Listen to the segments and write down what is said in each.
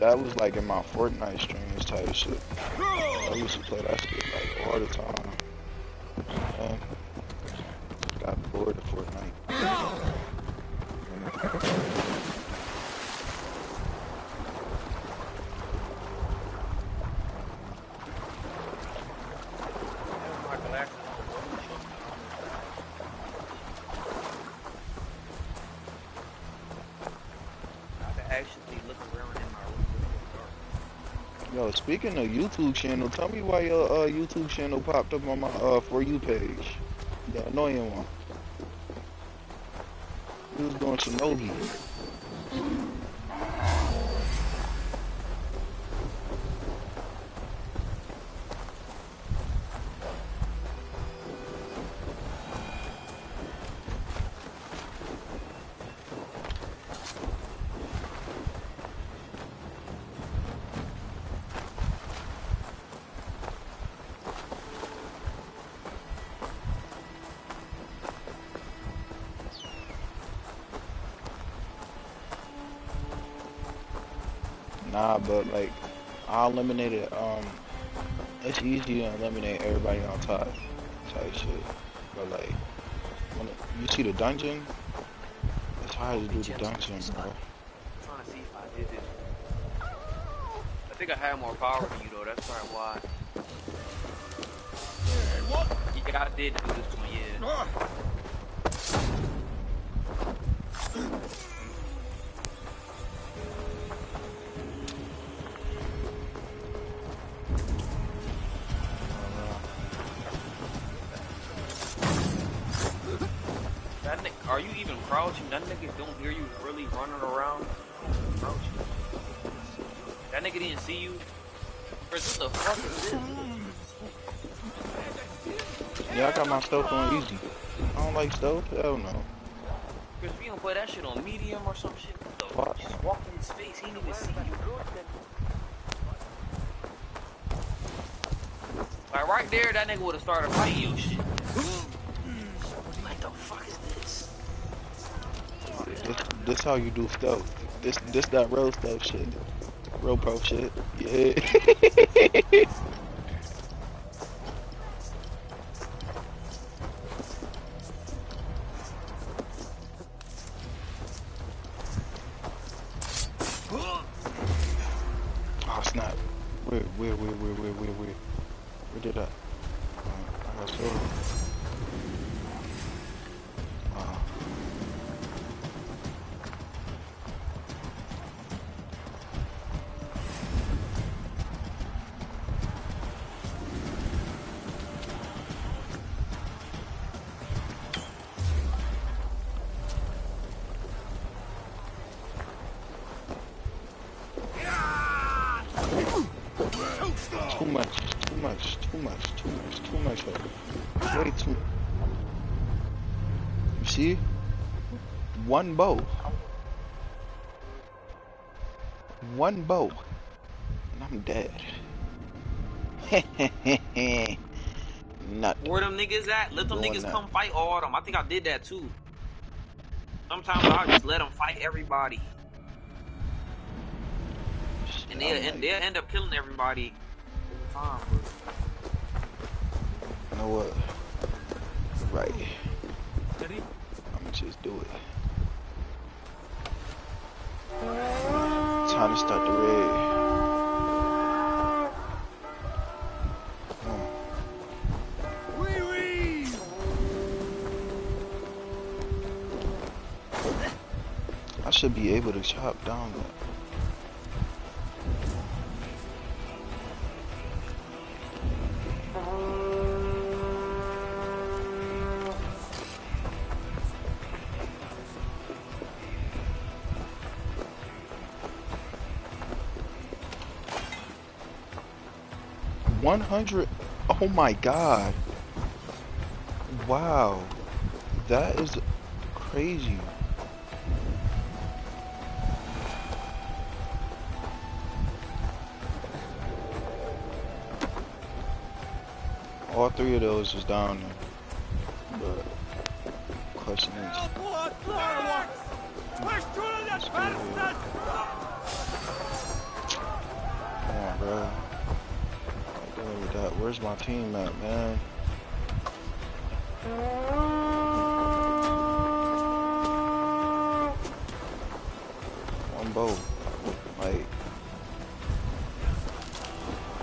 that was like in my Fortnite streams type shit. I used to play that shit like all the time. Man, got bored of Fortnite. Yo, speaking of YouTube channel, tell me why your YouTube channel popped up on my For You page. The annoying one. You was doing Shinobi. Nah, but like, I eliminated, it's easy to eliminate everybody on top type shit. But like, when you see the dungeon, it's hard to do the dungeon, bro. I'm trying to see if I did this. I think I had more power than you though, that's probably why. What? Yeah, I did do this one, yeah. Are you even crouching? That nigga don't hear you really running around crouching. That nigga didn't see you? Chris, what the fuck is this? Yeah, I got my stealth on easy. I don't like stealth, hell no. Chris, we don't play that shit on medium or some shit. What the? Just walk in his face, he didn't even see you. Like right there, that nigga would've started fighting you shit. What the fuck is this? This how you do stealth. This that real stealth shit. Real pro shit. Yeah. Oh snap. Where did I? I got sword. Too much. Way too. You see? One bow. And I'm dead. Nothing. Where them niggas at? Let them niggas come fight all of them. I think I did that too. Sometimes I'll just let them fight everybody. And they'll end up killing everybody every time. You know what? Right. I'ma just do it. Time to start the raid. I should be able to chop down that. $100. Oh my god. Wow. That is crazy. All three of those is down there. But question is, bro. Like, dealing with that. Where's my team at, man? One boat. Like,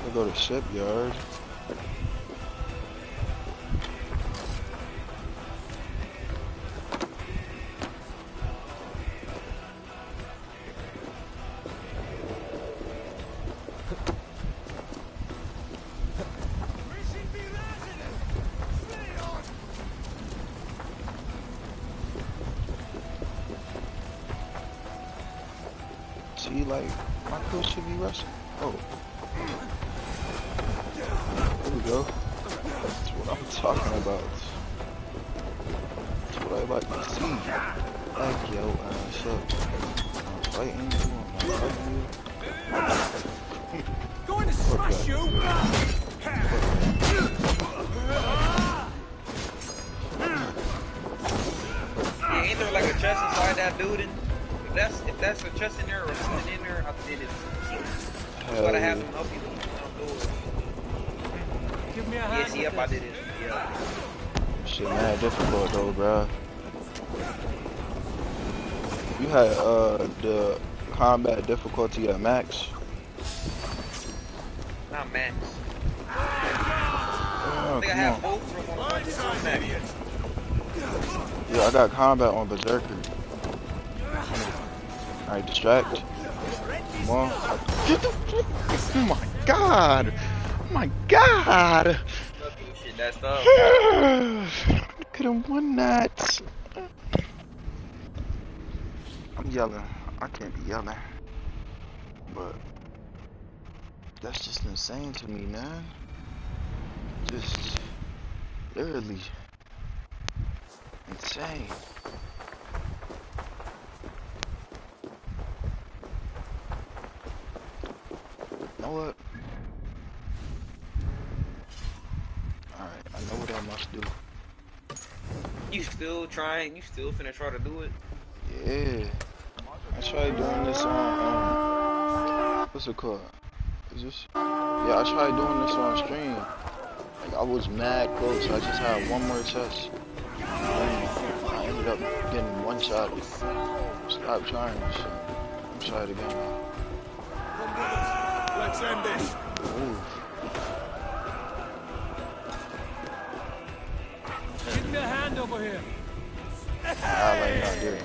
we go to shipyard. See, like, my crew should be rushing. Oh, there we go. That's what I'm talking about. That's what I like to see. Back your ass up. I'm fighting you. I'm not fighting you. Going to smash you! Yeah, ain't there like a chest inside that building? If that's a chest in there or something in there, I did it. You gotta have them help you with those doors. Give me a hand. Yes, yep, I did it. Yeah. Shit, mad difficult though, bruh. You had the combat difficulty at max. Not max. Oh, I think I come have on. both from on max. Yeah, I got combat on berserker. Alright, distract. Come on. Get the oh my god! Oh my god! Shit, that's tough. Could have won that. I'm yelling. I can't be yelling. But that's just insane to me, man. Just literally insane. You know what? Alright, I know what I must do. You still trying? You still finna try to do it? Yeah. I tried doing this on, what's it called? Is this? Yeah, I tried doing this on stream. Like, I was mad close. I just had one more test. I ended up getting one shot. Stop trying this shit. I'm try it again now. Let's end this. Ooh. Give me a hand over here. I like not this.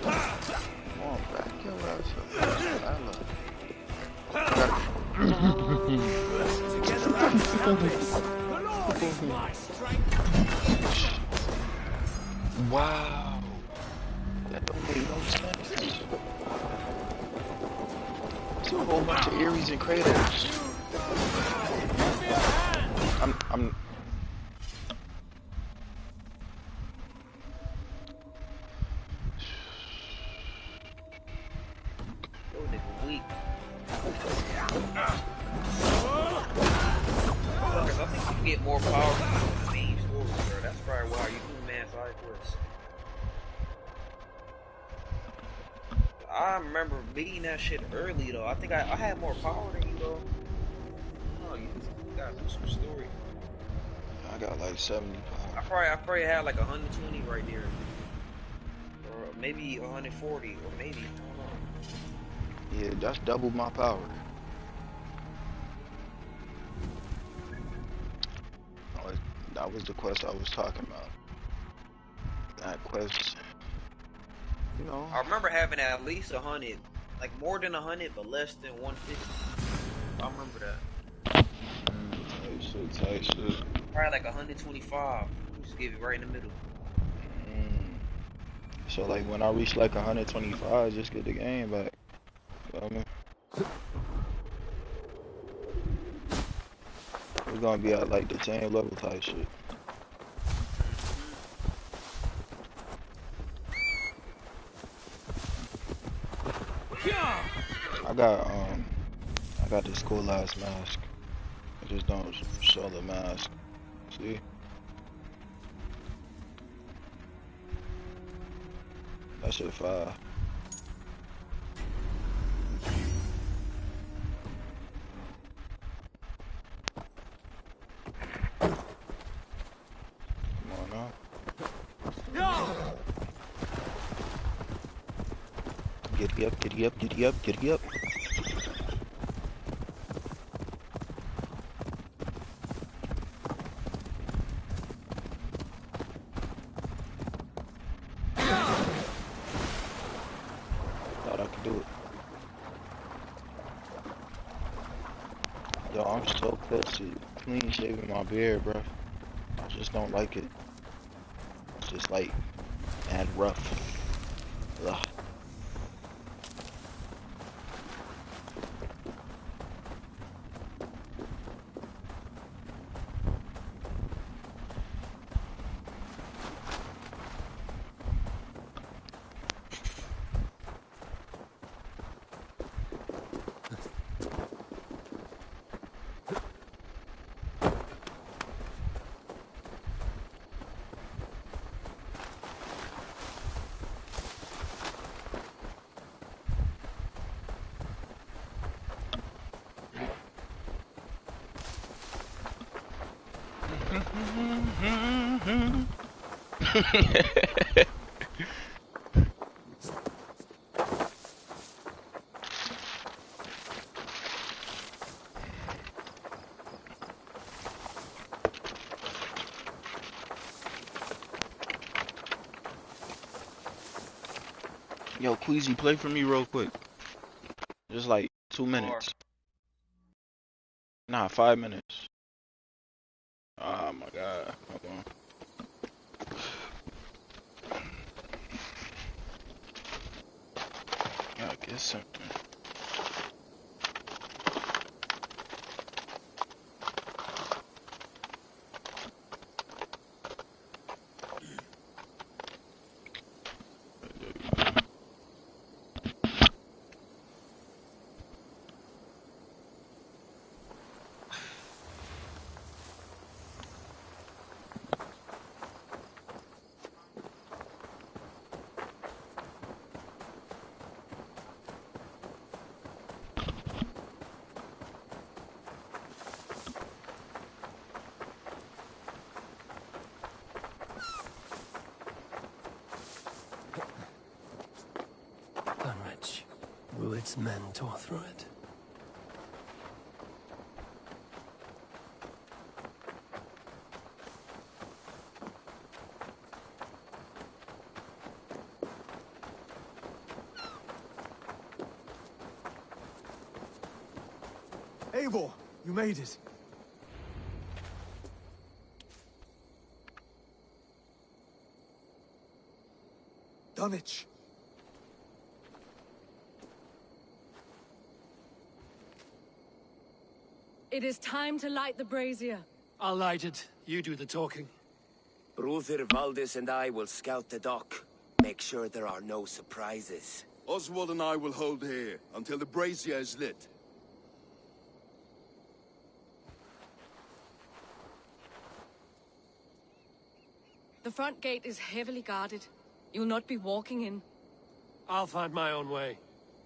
Come on, back your ass up. Wow. That don't make no sense. It's a whole bunch of Aries and Kratos. I'm Yo, nigga, weak. Cause I think you can get more power from the main story, bro. That's probably why you do man side quests. I remember beating that shit early though. I think I had more power than you though. Oh, you got some story. I got like 75. I probably had like 120 right there, or maybe 140, or maybe I don't know. Yeah, that's double my power. That was the quest I was talking about. That quest, you know. I remember having at least 100, like more than 100, but less than 150. I remember that. Tight shit. Probably like 125. Just give it right in the middle. So like when I reach like 125, just get the game back. You know what I mean? We're gonna be at like the 10 level type shit. I got this cool ass mask. I just don't show the mask. See? That shit fire. up, giddy up, giddy up, giddy up. Thought I could do it. Yo, I'm so close to clean shaving my beard, bro. I just don't like it. It's just like mad rough. Ugh. Yo, Queasy, play for me real quick. Just like 2 minutes. Nah, 5 minutes. Oh my god. Hold on. Gotta get something. Dunwich. Rued's men tore through it. Eivor, you made it. Dunwich. It is time to light the brazier. I'll light it. You do the talking. Brother Valdis and I will scout the dock. Make sure there are no surprises. Oswald and I will hold here until the brazier is lit. The front gate is heavily guarded. You'll not be walking in. I'll find my own way.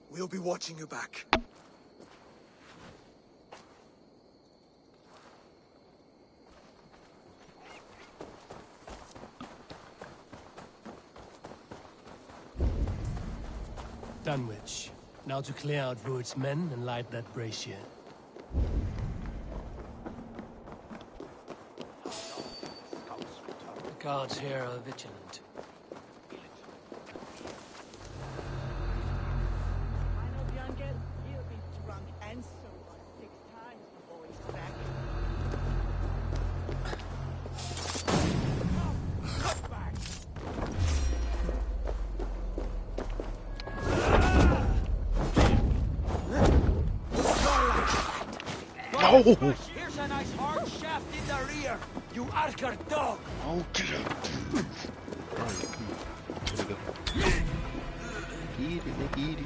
We'll be watching you back. Dunwich. Now to clear out Rued's men and light that brazier. The guards here are vigilant. I know Bianca, he'll be drunk and sober 6 times before he's back. Come back! No! Here's a nice hard shaft in the rear, you Archer dog! Oh, get up. Alright, come on. Here we go. Eat it.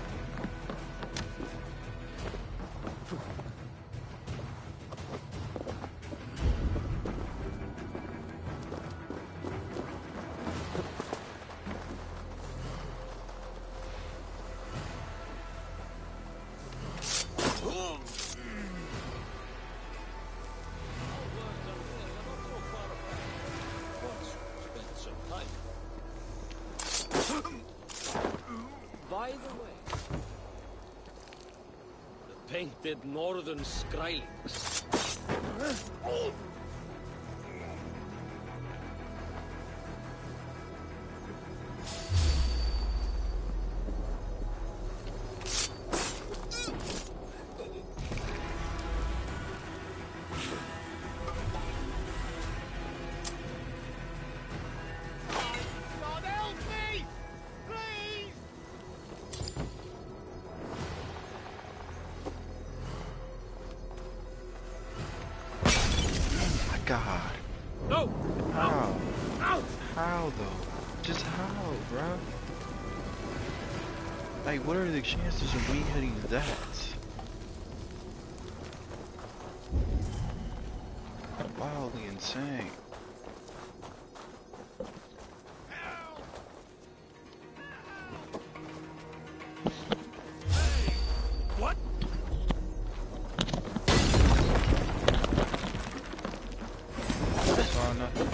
By the way, painted northern skrylings. God. No! How? Out! How though? Just how, bruh? Like, what are the chances of me hitting that? Wildly insane. What? Saw nothing.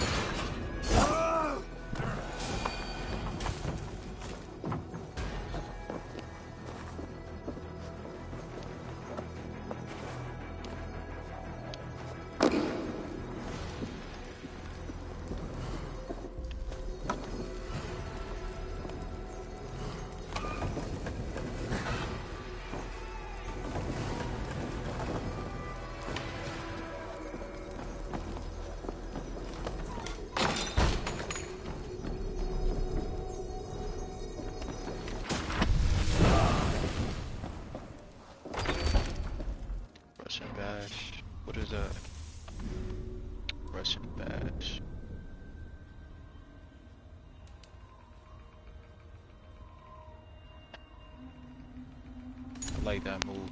Russian bash. What is that? Russian bash. I like that move.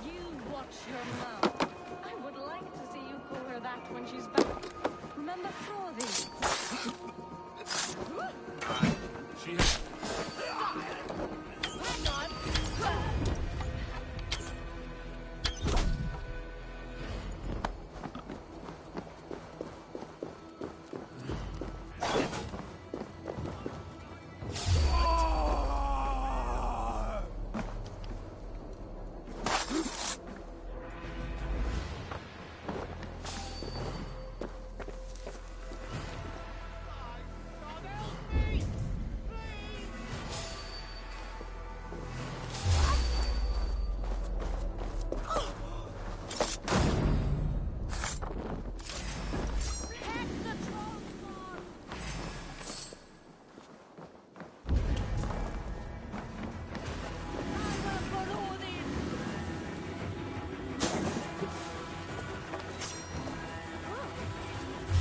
You watch your mouth. I would like to see you call her that when she's back. Remember Frothy? She has... Hang on.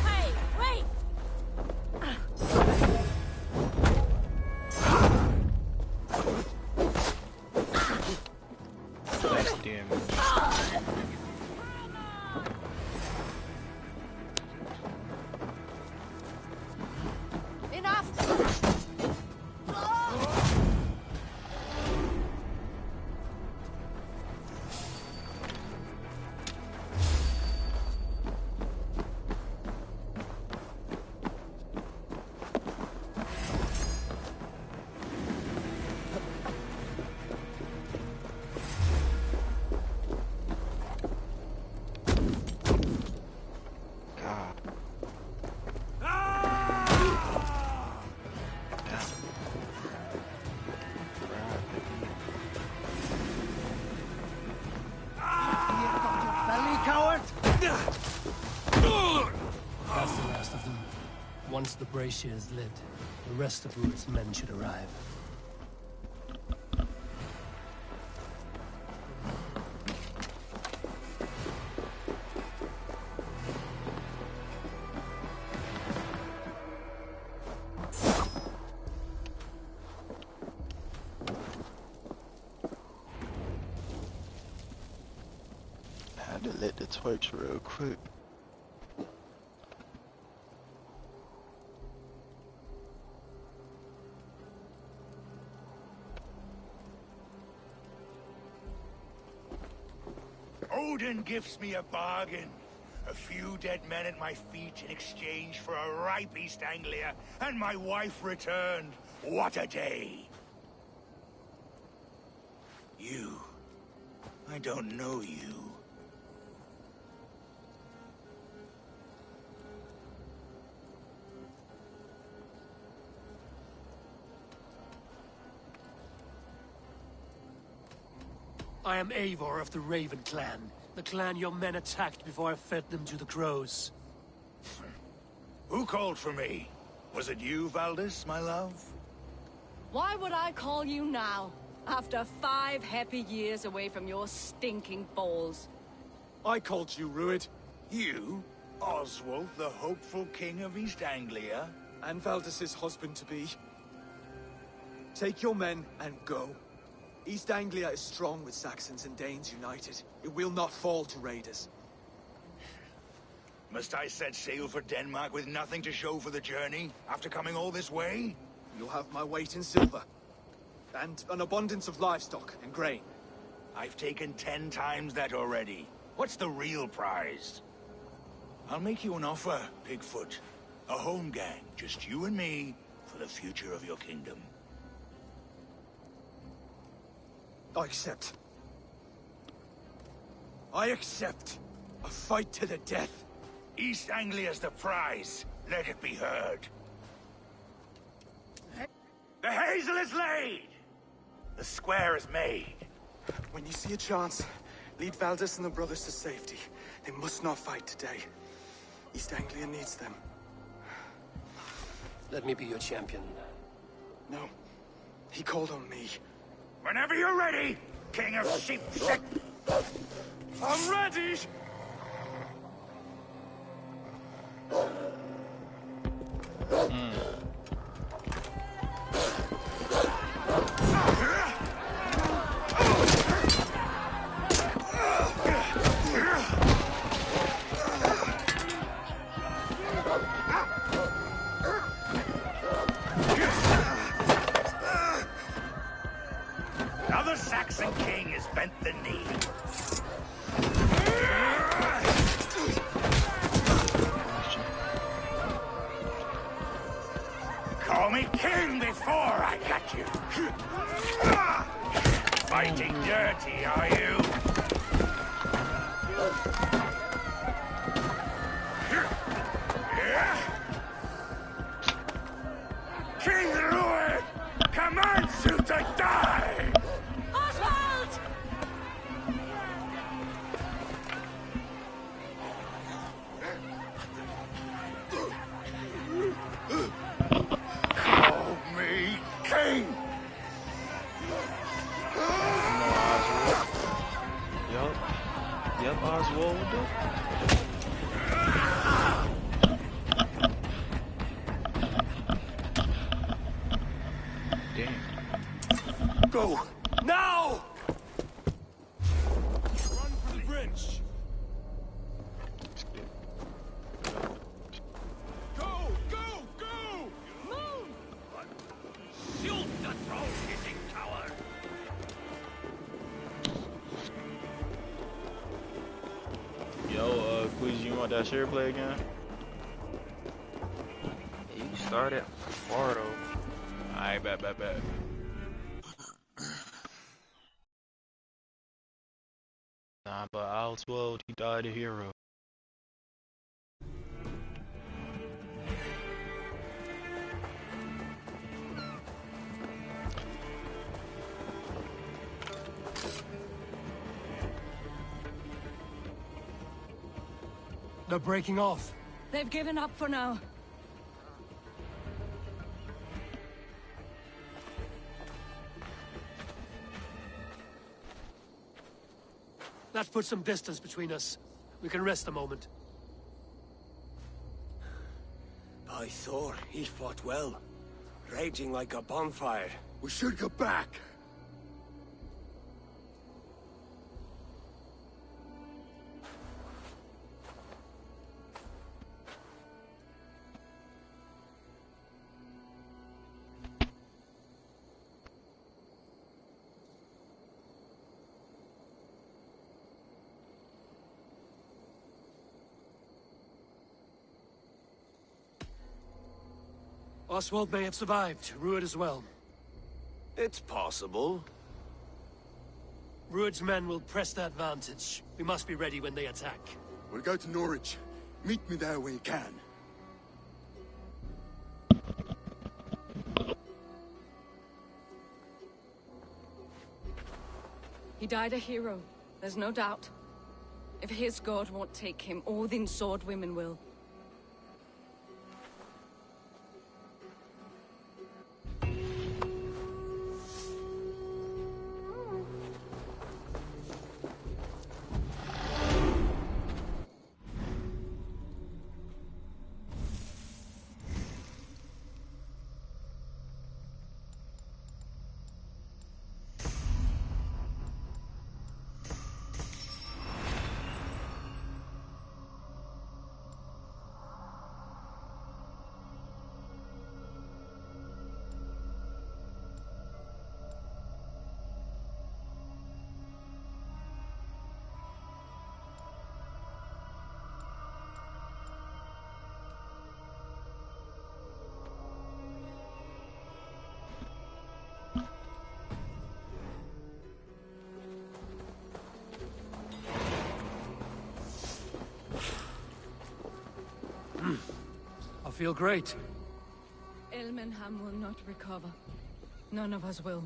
Hey, wait! That's damage. Enough! That's the last of them. Once the brazier is lit, the rest of Rupert's men should arrive. I had to lit the torch real quick. Odin gives me a bargain. A few dead men at my feet in exchange for a ripe East Anglia, and my wife returned. What a day! You. I don't know you. I am Eivor of the Raven clan. The clan your men attacked before I fed them to the crows. Who called for me? Was it you, Valdis, my love? Why would I call you now? After 5 happy years away from your stinking balls. I called you, Ruid. You? Oswald, the hopeful king of East Anglia? And Valdis's husband-to-be. Take your men and go. East Anglia is strong with Saxons and Danes united. It will not fall to raiders. Must I set sail for Denmark with nothing to show for the journey, after coming all this way? You'll have my weight in silver. And an abundance of livestock and grain. I've taken 10 times that already. What's the real prize? I'll make you an offer, Pigfoot. A home gang, just you and me, for the future of your kingdom. I accept. I accept. A fight to the death. East Anglia's the prize. Let it be heard. The hazel is laid! The square is made. When you see a chance, lead Valdis and the brothers to safety. They must not fight today. East Anglia needs them. Let me be your champion. No. He called on me. Whenever you're ready, King of Sheep Sick. I'm ready! Now the Saxon king has bent the knee. Call me king before I got you. Fighting dirty, are you? King Ruid commands you to die! Oswald! Call me king! Yup, Oswald. Damn. Go! Now! Run for the bridge. Go! Go! Go! Move! Shoot the throat-hissing coward! Yo, Queasy, you want that share play again? You started far though. Alright, bet. Nah, but Oswald, he died a hero. They're breaking off. They've given up for now. That puts some distance between us. We can rest a moment. By Thor, he fought well. Raging like a bonfire. We should go back. Oswald may have survived. Rued as well. It's possible. Rued's men will press the advantage. We must be ready when they attack. We'll go to Norwich. Meet me there when you can. He died a hero, there's no doubt. If his god won't take him, Odin's sword women will. I feel great. Elmenham will not recover. None of us will.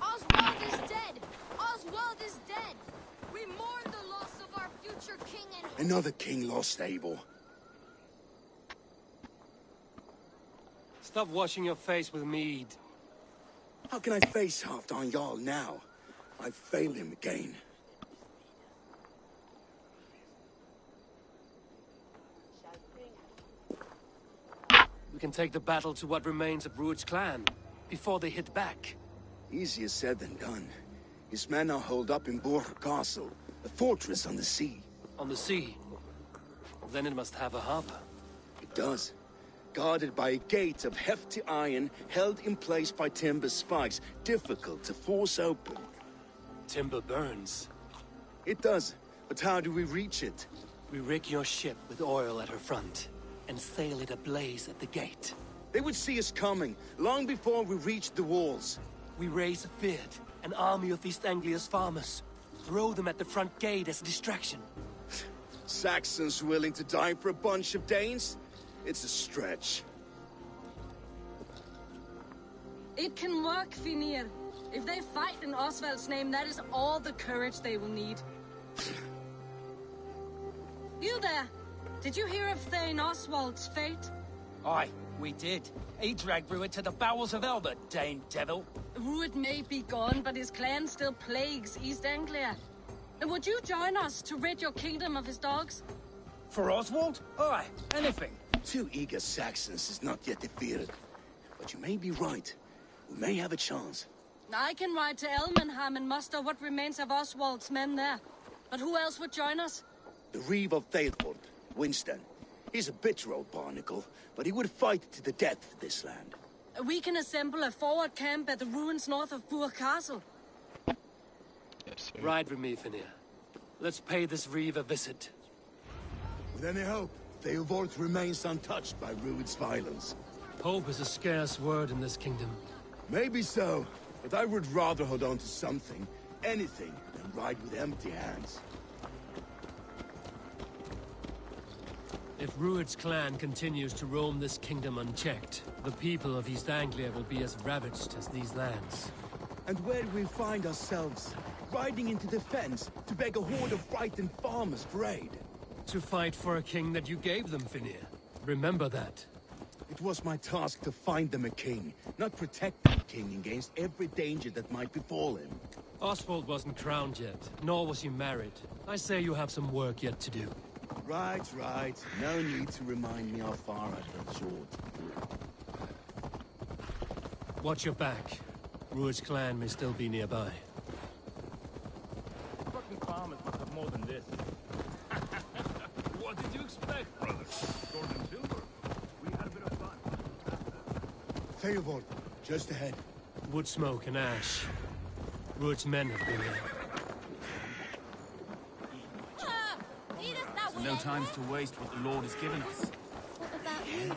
Oswald is dead! Oswald is dead! We mourn the loss of our future king and... Another king lost, Abel. Stop washing your face with mead. How can I face Halfdan Jarl now? I've failed him again. We can take the battle to what remains of Rued's clan, before they hit back. Easier said than done. His men are holed up in Borg Castle, a fortress on the sea. On the sea? Then it must have a harbor. It does. Guarded by a gate of hefty iron, held in place by timber spikes, difficult to force open. Timber burns. It does, but how do we reach it? We rig your ship with oil at her front, and sail it ablaze at the gate. They would see us coming, long before we reached the walls. We raise a beard, an army of East Anglia's farmers. Throw them at the front gate as a distraction. Saxons willing to die for a bunch of Danes? It's a stretch. It can work, Finir. If they fight in Oswald's name, that is all the courage they will need. You there! Did you hear of Thane Oswald's fate? Aye, we did. He dragged Rued to the bowels of hell, the Dane devil. Rued may be gone, but his clan still plagues East Anglia. And would you join us to rid your kingdom of his dogs? For Oswald? Aye, anything. 2 eager Saxons is not yet defeated. But you may be right. We may have a chance. I can ride to Elmenham and muster what remains of Oswald's men there. But who else would join us? The Reeve of Thailford, Winston. He's a bitter old barnacle, but he would fight to the death for this land. We can assemble a forward camp at the ruins north of Bure Castle. Yes, sir. Ride with me, Finir. Let's pay this Reeve a visit. With any hope, Thailford remains untouched by Rued's violence. Hope is a scarce word in this kingdom. Maybe so, but I would rather hold on to something, anything, than ride with empty hands. If Rued's clan continues to roam this kingdom unchecked, the people of East Anglia will be as ravaged as these lands. And where do we find ourselves? Riding into the fens to beg a horde of frightened farmers for aid. To fight for a king that you gave them, Finir. Remember that. It was my task to find them a king, not protect the king against every danger that might befall him. Oswald wasn't crowned yet, nor was he married. I say you have some work yet to do. Right, right. No need to remind me how far I fell short. Watch your back. Rued's clan may still be nearby. Fucking farmers must have more than this. What did you expect, brother? Sword and silver. We had a bit of fun. Thailford, just ahead. Wood smoke and ash. Rued's men have been here. No time to waste what the Lord has given us. What about you, Papa?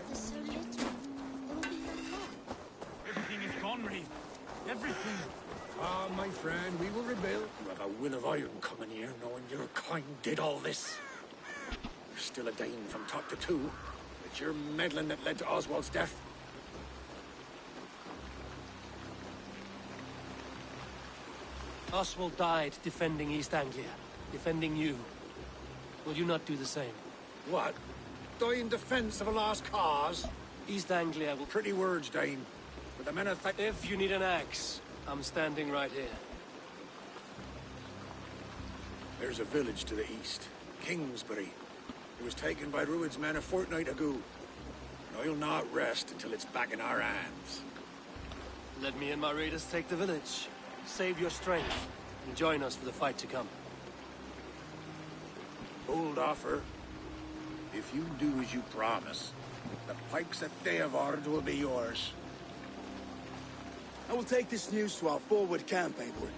There's so little. There will be no more. Everything is gone, Reeve. Everything. Ah, my friend, we will rebel. You have a will of iron coming here, knowing your kind did all this. You're still a Dane from top to two. It's your meddling that led to Oswald's death. Oswald died defending East Anglia, defending you. Will you not do the same? What? Die in defense of a lost cause? East Anglia will... Pretty words, Dane. But the men of If you need an axe, I'm standing right here. There's a village to the east, Kingsbury. It was taken by Rued's men a fortnight ago. And I'll not rest until it's back in our hands. Let me and my raiders take the village. Save your strength, and join us for the fight to come. Bold offer. If you do as you promise, the pikes at Theavard will be yours. I will take this news to our forward camp, Eivor.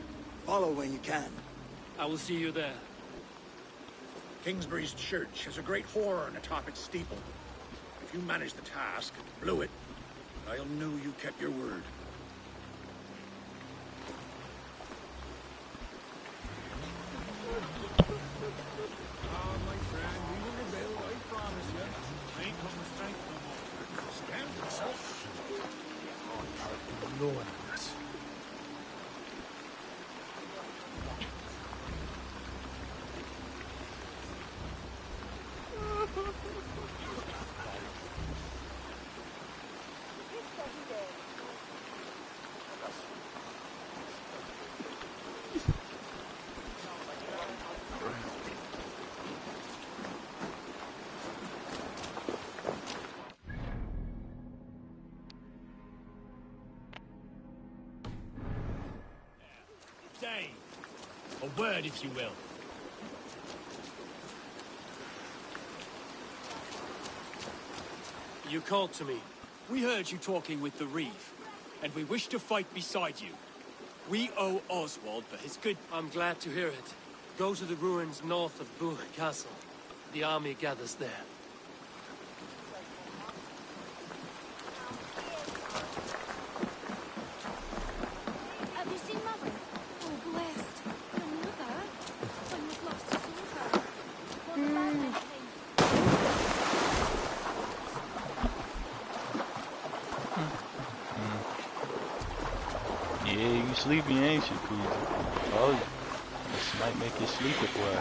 Follow when you can. I will see you there. Kingsbury's church has a great horn atop its steeple. If you manage the task, blew it, I'll know you kept your word. Ah, my friend, we will rebel, I promise you. I ain't come with strength no more. Stand yourself. Lord. Say, a word, if you will. You called to me. We heard you talking with the Reeve, and we wish to fight beside you. We owe Oswald for his good... I'm glad to hear it. Go to the ruins north of Bure Castle. The army gathers there. Have you seen Mother? Oh, blessed. Your mother? When was last you saw her? What about anything? Yeah, you sleepy, ain't you, Pete? Oh, this might make you sleepy, boy.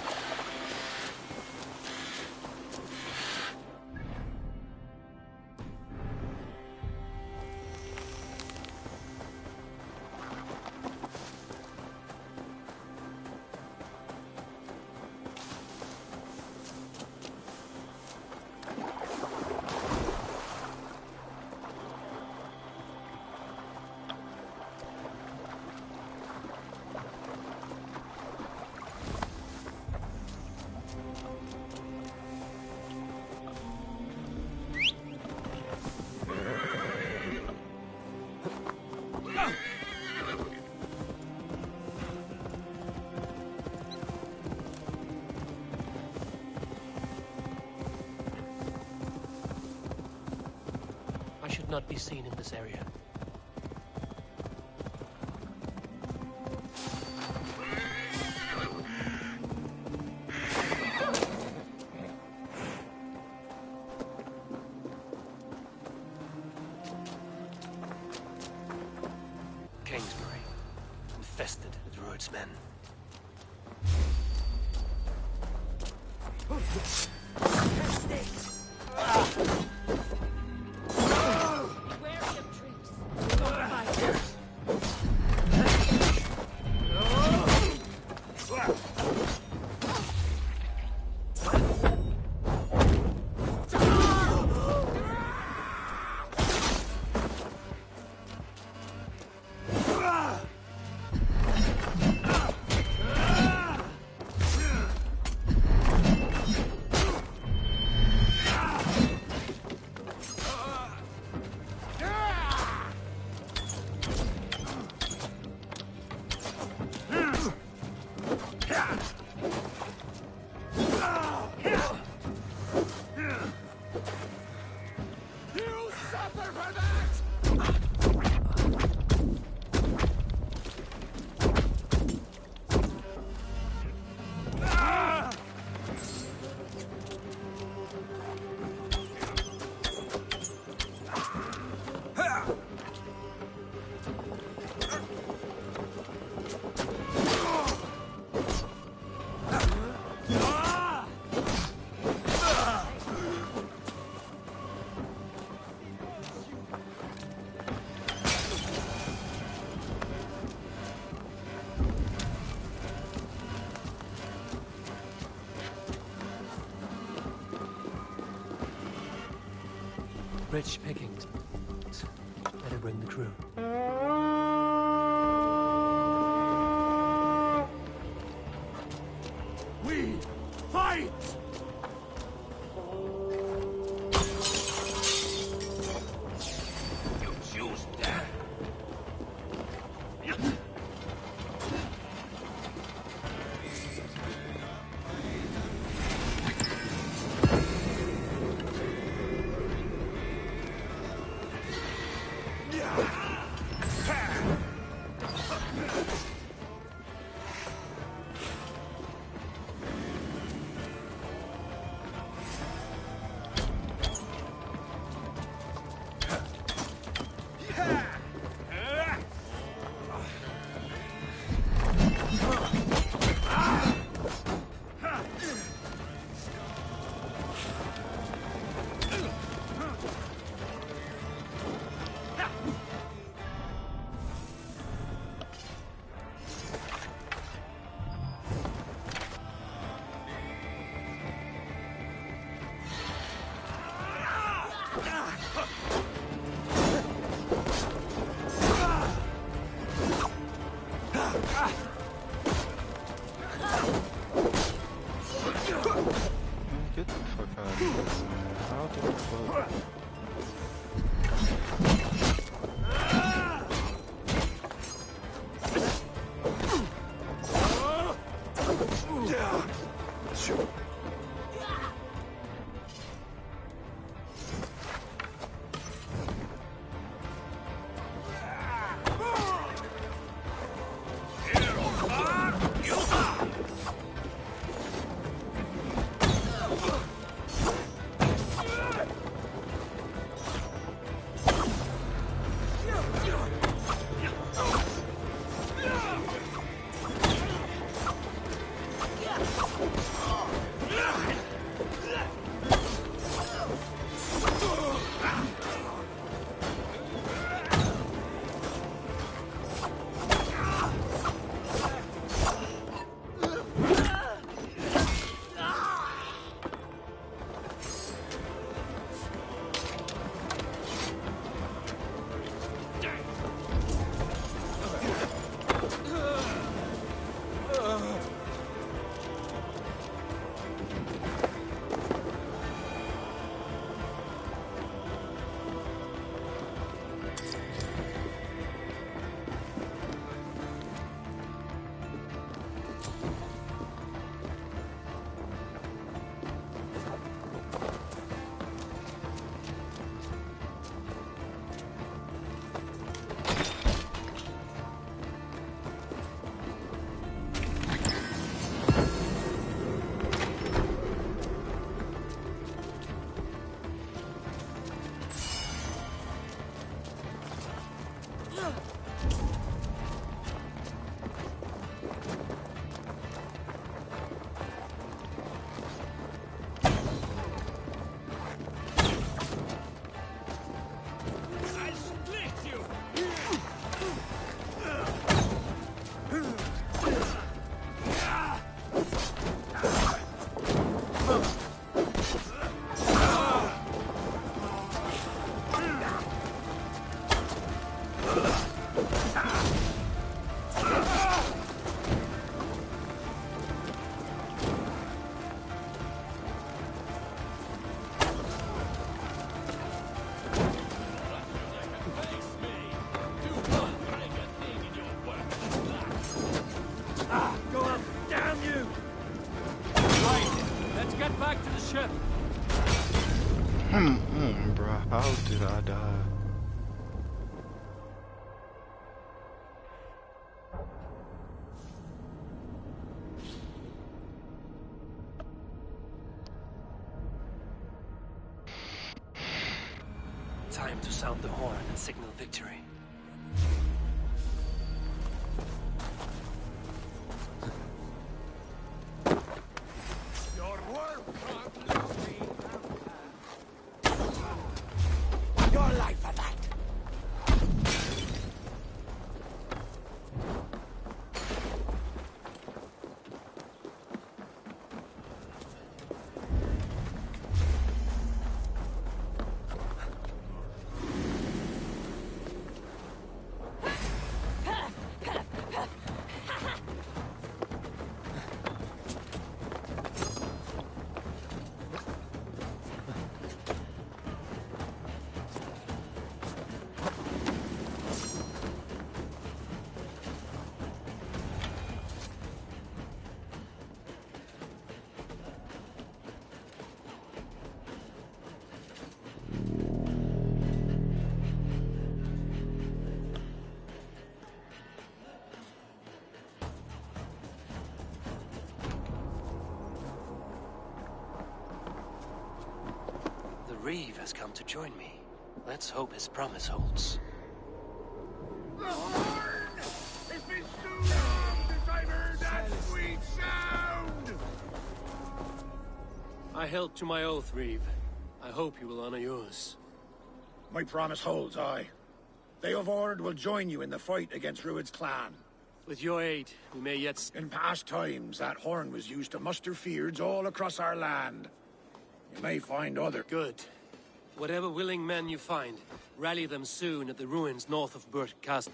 should not be seen in this area. Kingsbury, infested with Rued's men. Rich pickings. Better bring the crew. We fight! You choose that. Get the fuck out of here. How the fuck? How did I die? Time to sound the horn and signal victory. Your work can't lose me. Your life for that. The Reeve has come to join me. Let's hope his promise holds. The horn! It's been so long since I've heard that sweet sound! I held to my oath, Reeve. I hope you will honor yours. My promise holds, aye. They of Ord will join you in the fight against Rued's clan. With your aid, we may yet... In past times, that horn was used to muster fyrds all across our land. You may find other... Good. Whatever willing men you find, rally them soon at the ruins north of Burt Castle.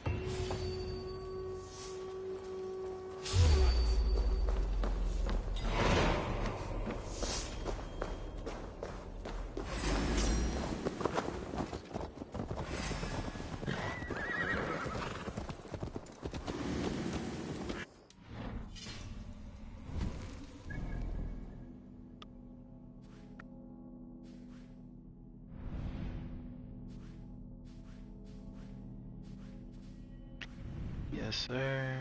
Yes, sir.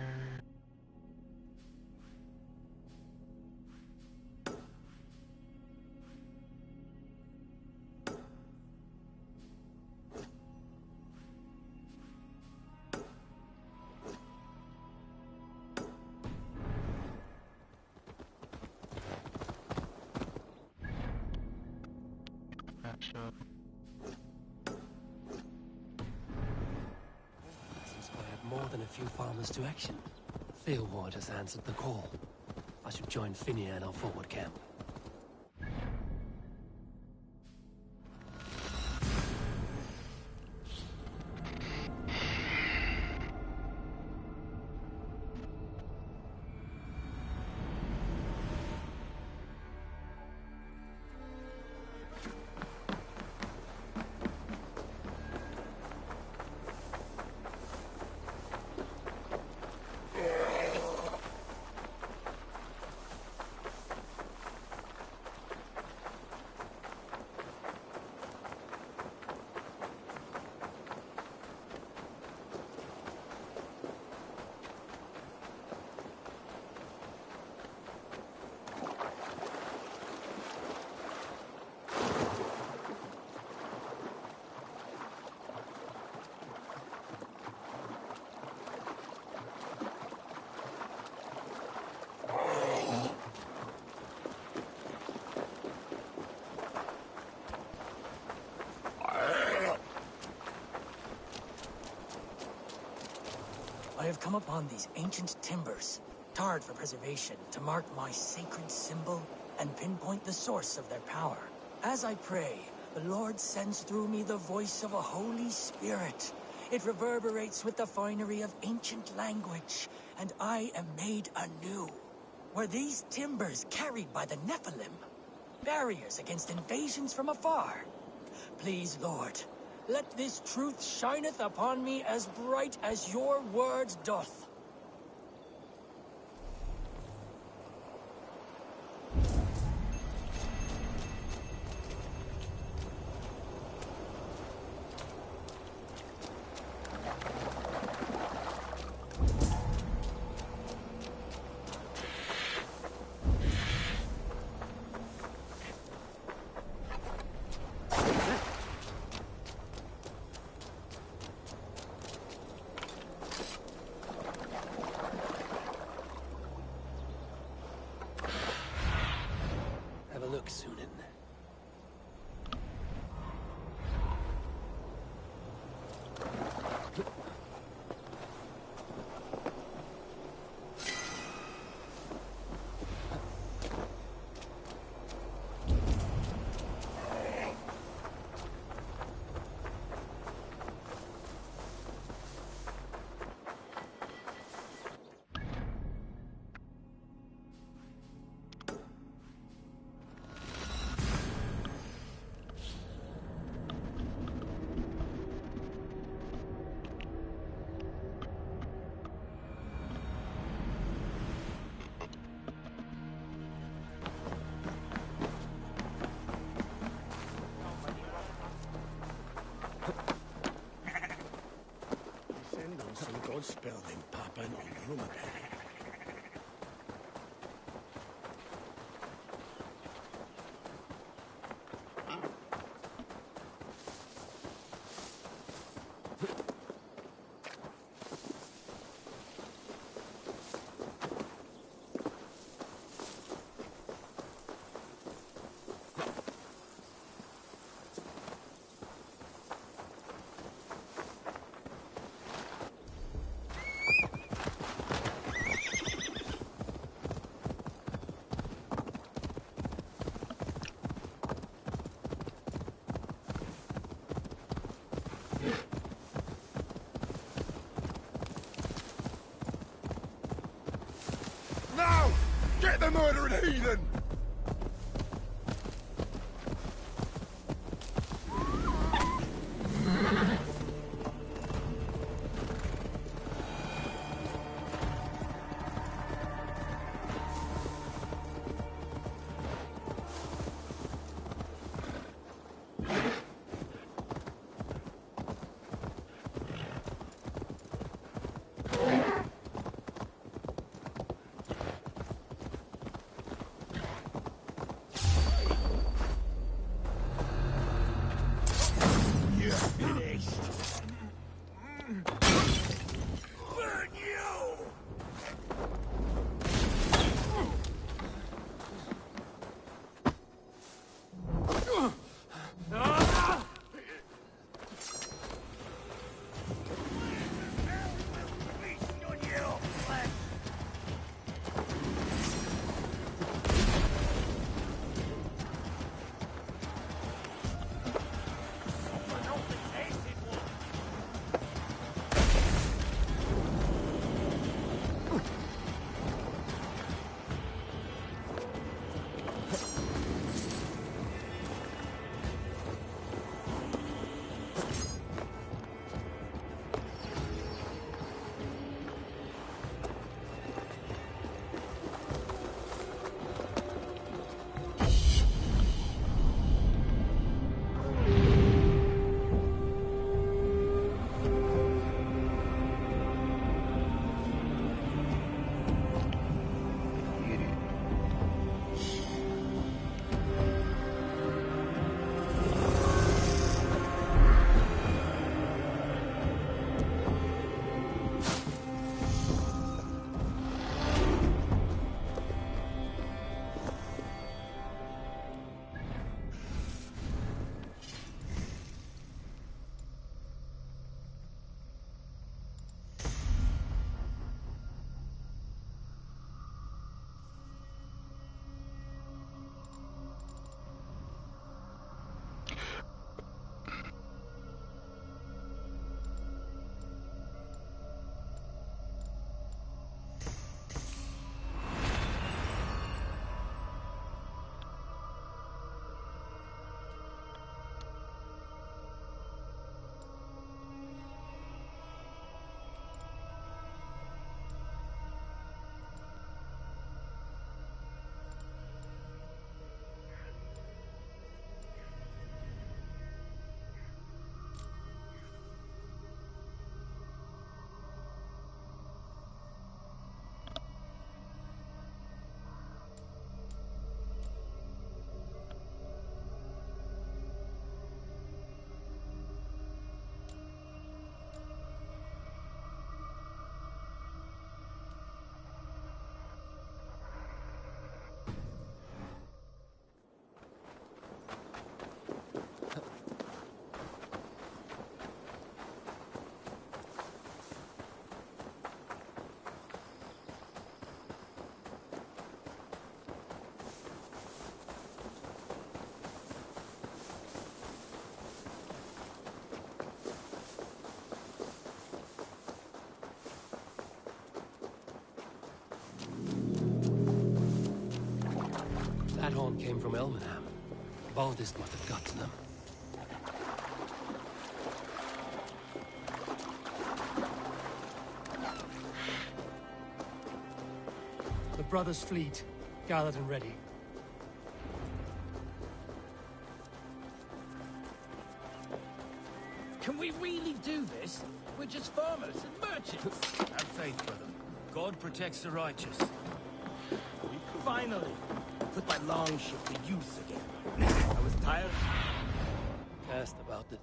Gotcha. Inspired more than a few farmers to action. Theoward has answered the call. I should join Finia in our forward camp. I have come upon these ancient timbers, tarred for preservation, to mark my sacred symbol and pinpoint the source of their power. As I pray, the Lord sends through me the voice of a Holy Spirit. It reverberates with the finery of ancient language, and I am made anew. Were these timbers carried by the Nephilim? Barriers against invasions from afar? Please, Lord, let this truth shineth upon me as bright as your word doth. spell them popping on Ramadan. Now! Get the murdering heathen! That horn came from Elmenham. Baldist must have got to them. The brothers' fleet, gathered and ready. Can we really do this? We're just farmers and merchants. Have faith, brother. God protects the righteous. Finally, put my longship to use again. I was tired. Cast about it.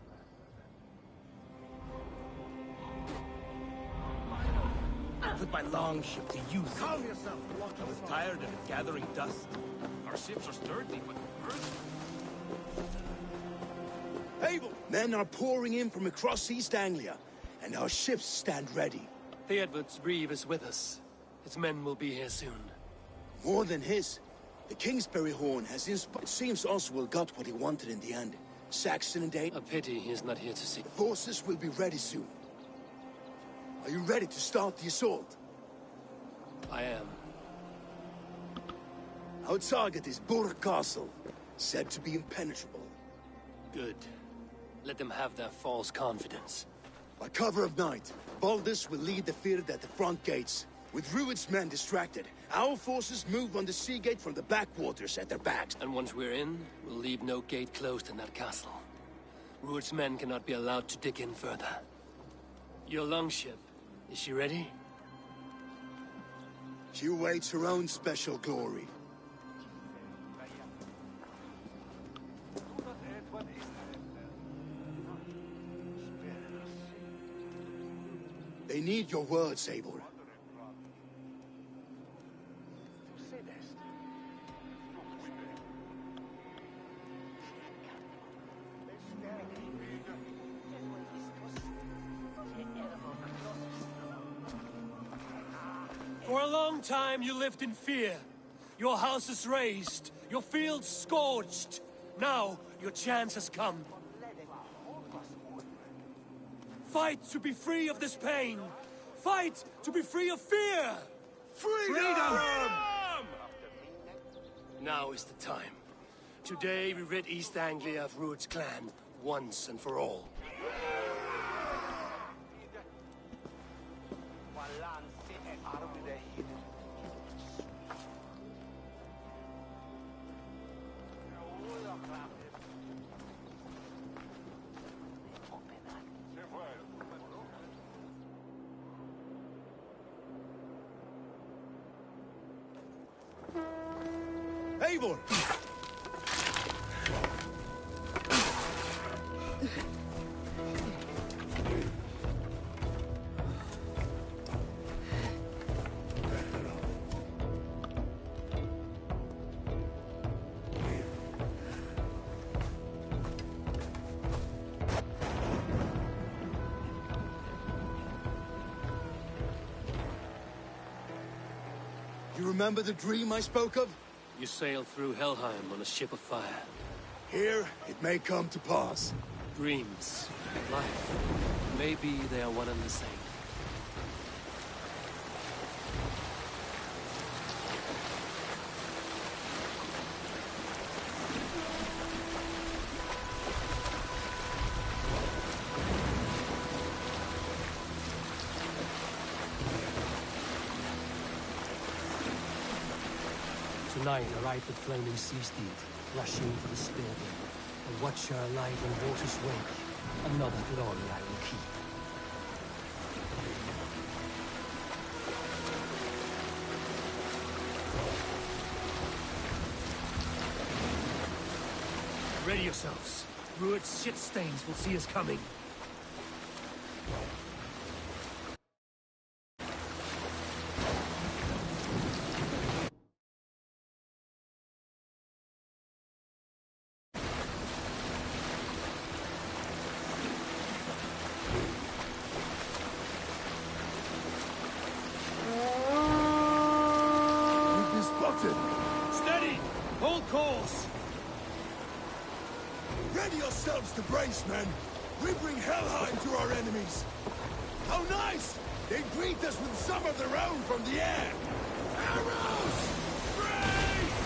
Put my longship to use. Calm yourself. I was tired of it gathering dust. Our ships are sturdy, but Abel! Men are pouring in from across East Anglia, and our ships stand ready. Theodward's reeve is with us. His men will be here soon. More than his. The Kingsbury Horn has inspired. It seems Oswald got what he wanted in the end. Saxon and Dane. A pity he is not here to see. The forces will be ready soon. Are you ready to start the assault? I am. Our target is Burg Castle, said to be impenetrable. Good. Let them have their false confidence. By cover of night, Baldus will lead the field at the front gates. With Rued's men distracted, our forces move on the sea gate from the backwaters at their backs. And once we're in, we'll leave no gate closed in that castle. Rued's men cannot be allowed to dig in further. Your longship, is she ready? She awaits her own special glory. They need your words, Abel. For a long time you lived in fear. Your houses razed, your fields scorched. Now your chance has come. Fight to be free of this pain. Fight to be free of fear. Freedom! Now is the time. Today we rid East Anglia of Rued's clan, once and for all. Eivor! You remember the dream I spoke of? You sailed through Helheim on a ship of fire. Here, it may come to pass. Dreams, life, maybe they are one and the same. Tonight I ride the flaming sea steed, rushing for the spear blade. A watcher alive in water's wake, another glory I will keep. Ready yourselves. Rued's shit stains will see us coming. Steady! Hold course! Ready yourselves to brace, men! We bring Helheim to our enemies! How nice! They greet us with some of their own from the air! Arrows! Brace!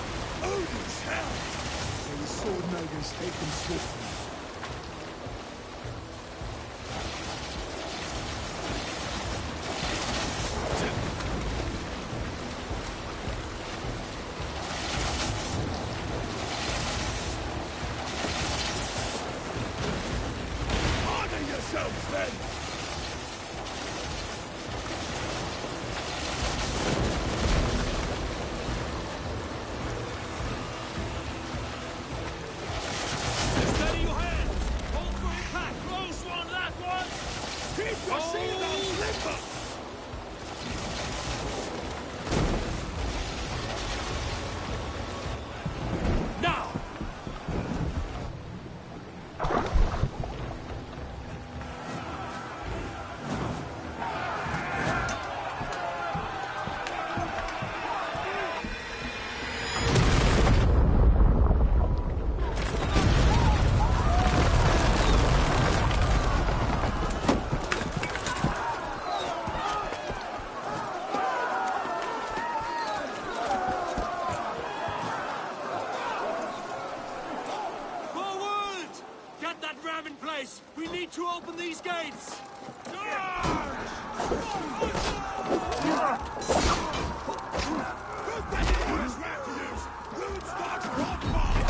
Odin's hell! May the sword makers take them swiftly. Harden yourselves! yourselves, men! Steady your hands! Hold for impact! Close one, that one! Keep your shields limber! Now! Forward! Get that ram in place! We need to open these gates! Good thing it is refugees! Rude starter on fire!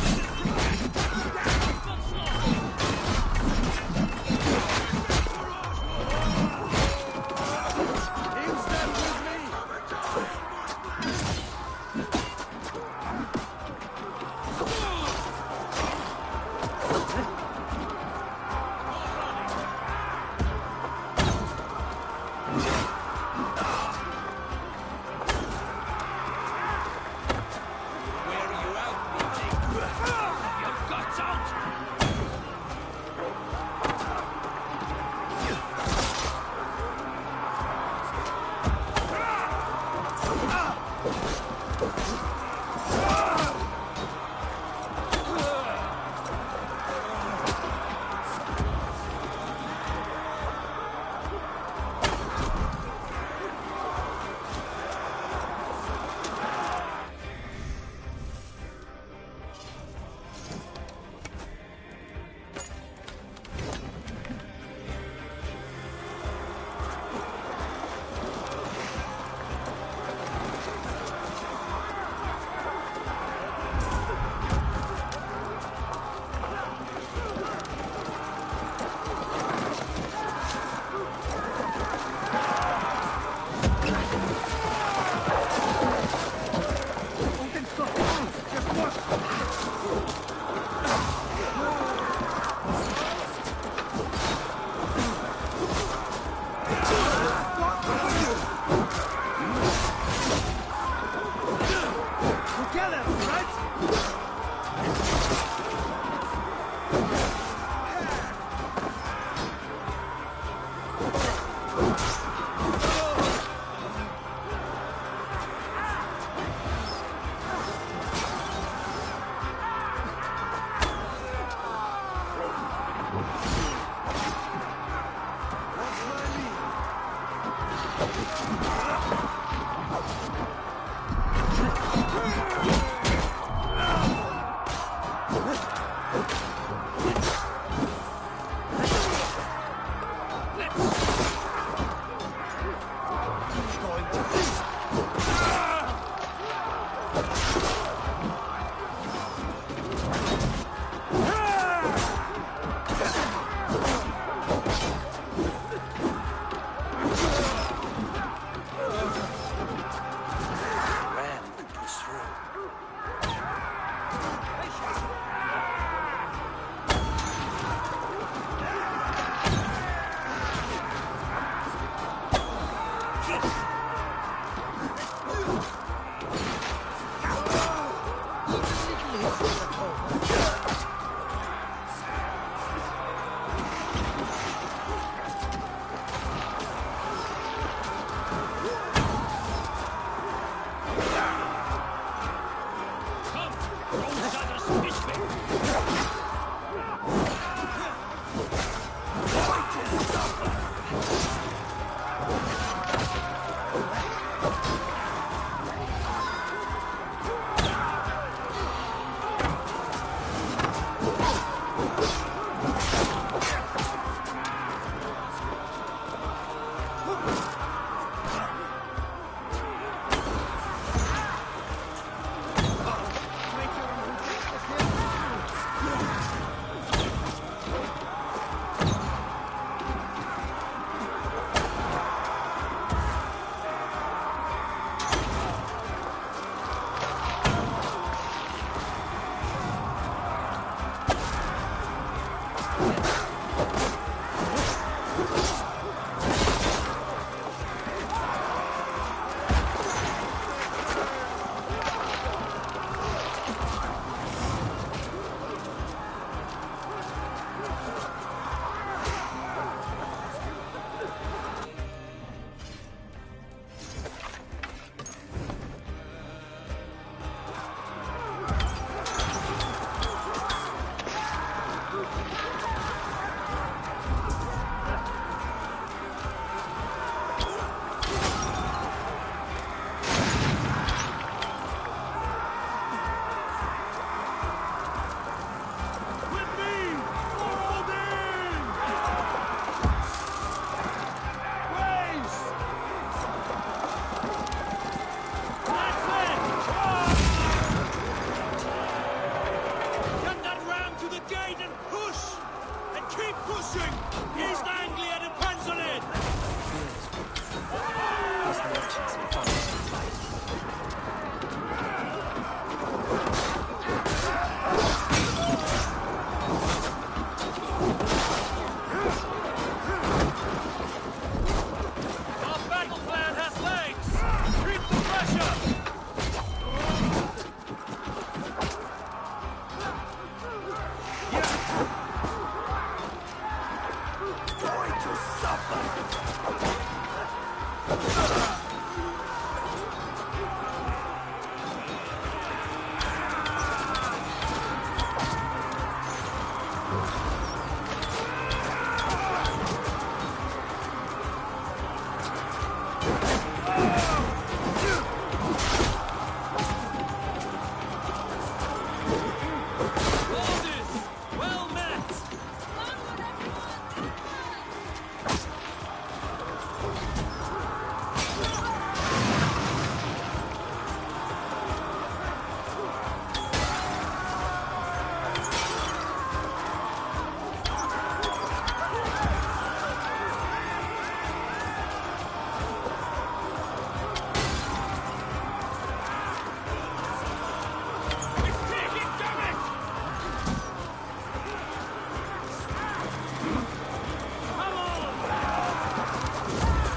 Well met!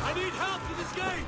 I need help to this gate!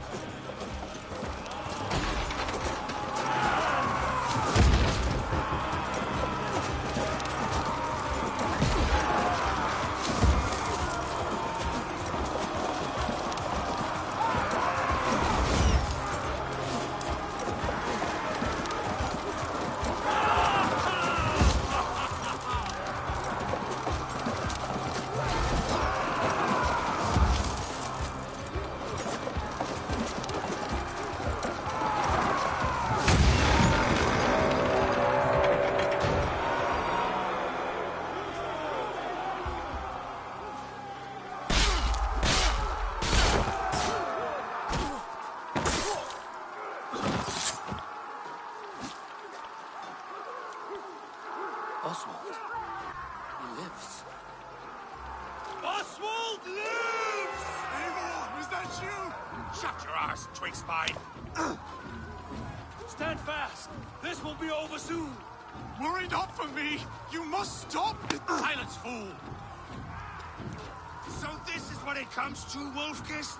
Oswald. He lives. Oswald lives! Eivor, is that you? Shut your ass, twig spine. Stand fast! This will be over soon! Worry not for me! You must stop! Silence, fool! So this is what it comes to, Wolfkist?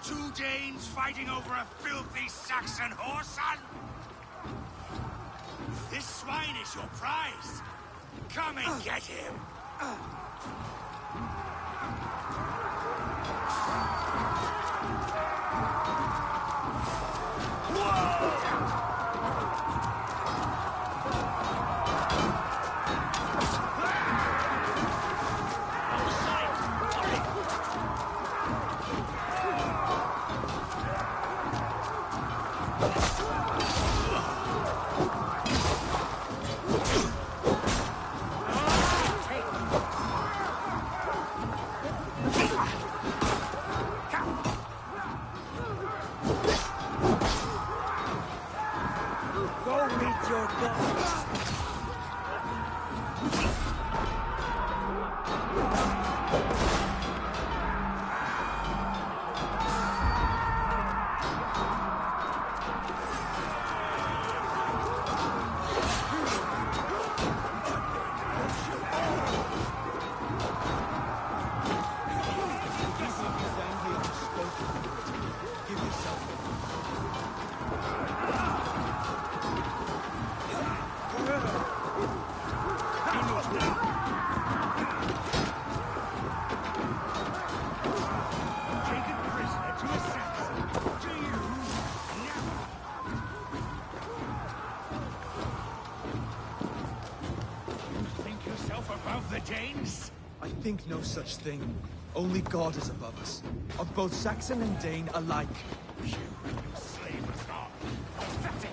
Two Danes fighting over a filthy Saxon whoreson? This swine is your prize. Come and get him. Go meet your gods! Give yourself Taken prisoner to a Saxon. Do you? Never. You think yourself above the Danes? I think no such thing. Only God is above us. Of both Saxon and Dane alike. You and your slavers are pathetic.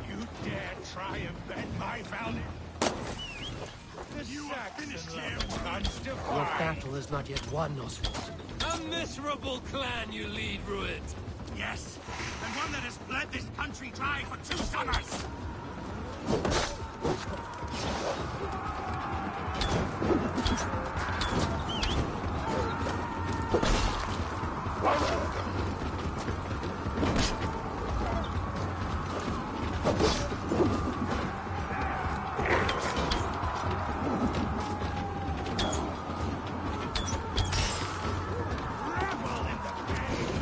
You dare try and bend my Valhalla? You have finished him, Your undefined. battle is not yet won, Oswald. A miserable clan you lead, Rued. Yes, and one that has bled this country dry for 2 summers. Revel in the pain.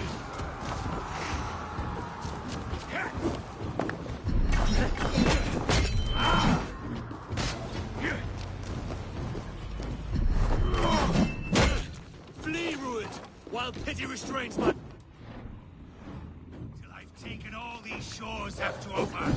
while pity restrains my... Till I've taken all these shores have to offer.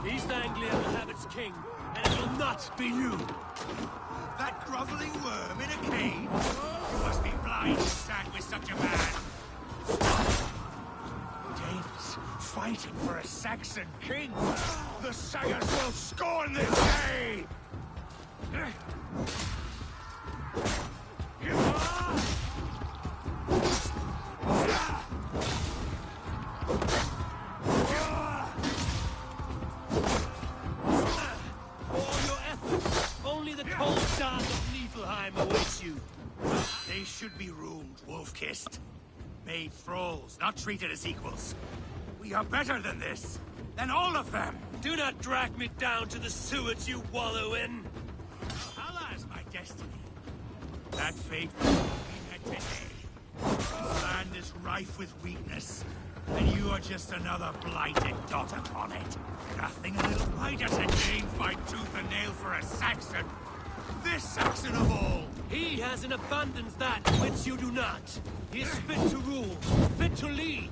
East Anglia will have its king, and it will not be you. That groveling worm in a cage? You must be blind to stand with such a man. Danes fighting for a Saxon king. The Sagas will scorn this day! They should be ruled, wolf-kissed. Made thralls, not treated as equals. We are better than this. Than all of them. Do not drag me down to the sewers you wallow in. Allah is my destiny. That fate will be met today. This land is rife with weakness, and you are just another blighted dot upon it. Nothing a little white as a Dane fight tooth and nail for a Saxon. This Saxon of all! He has in abundance that which you do not. He is fit to rule, fit to lead.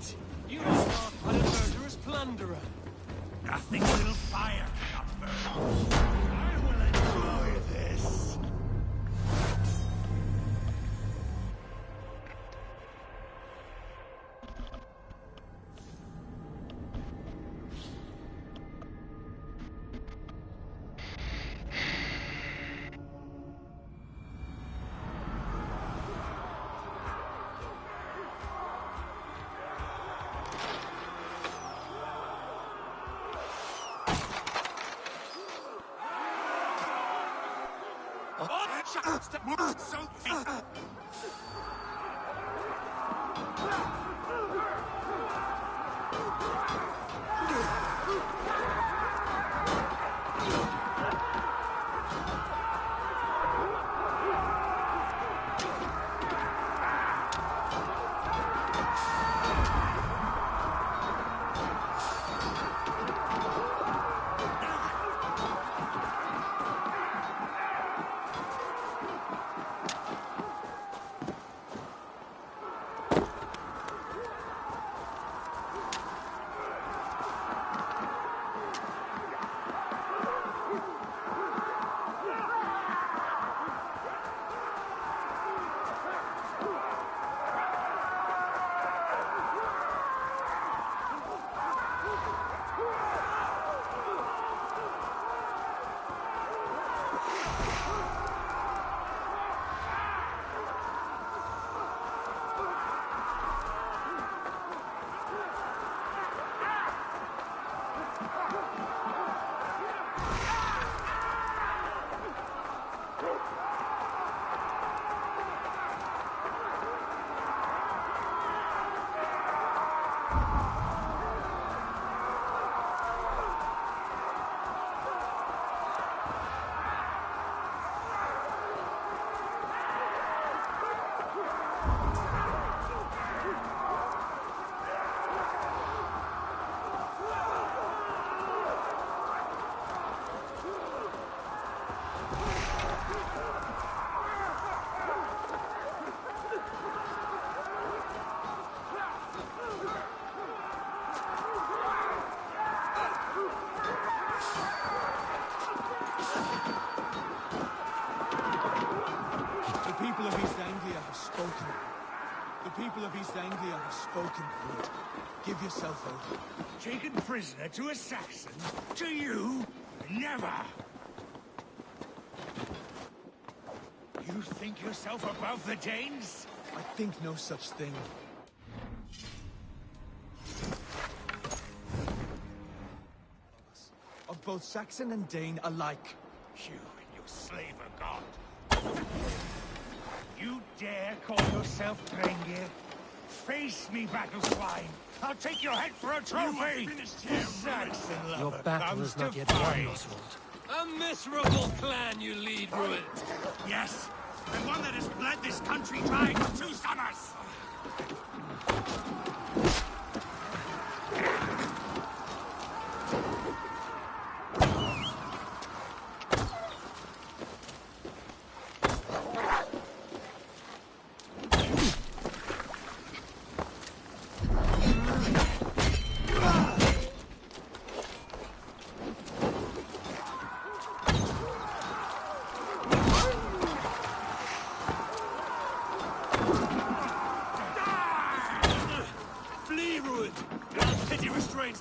You are not but a murderous plunderer. Nothing a little fire cannot burn. I will enjoy this. spoken, Ruud. Give yourself over. Taken prisoner to a Saxon? To you? Never! You think yourself above the Danes? I think no such thing. Of both Saxon and Dane alike. You and your slaver god. You dare call yourself Drengir? Face me, battle swine! I'll take your head for a trophy! Saxon lover Your battle comes is not to yet won, fight. Oswald. A miserable clan you lead, Ruud. Yes, and one that has bled this country dry for 2 summers!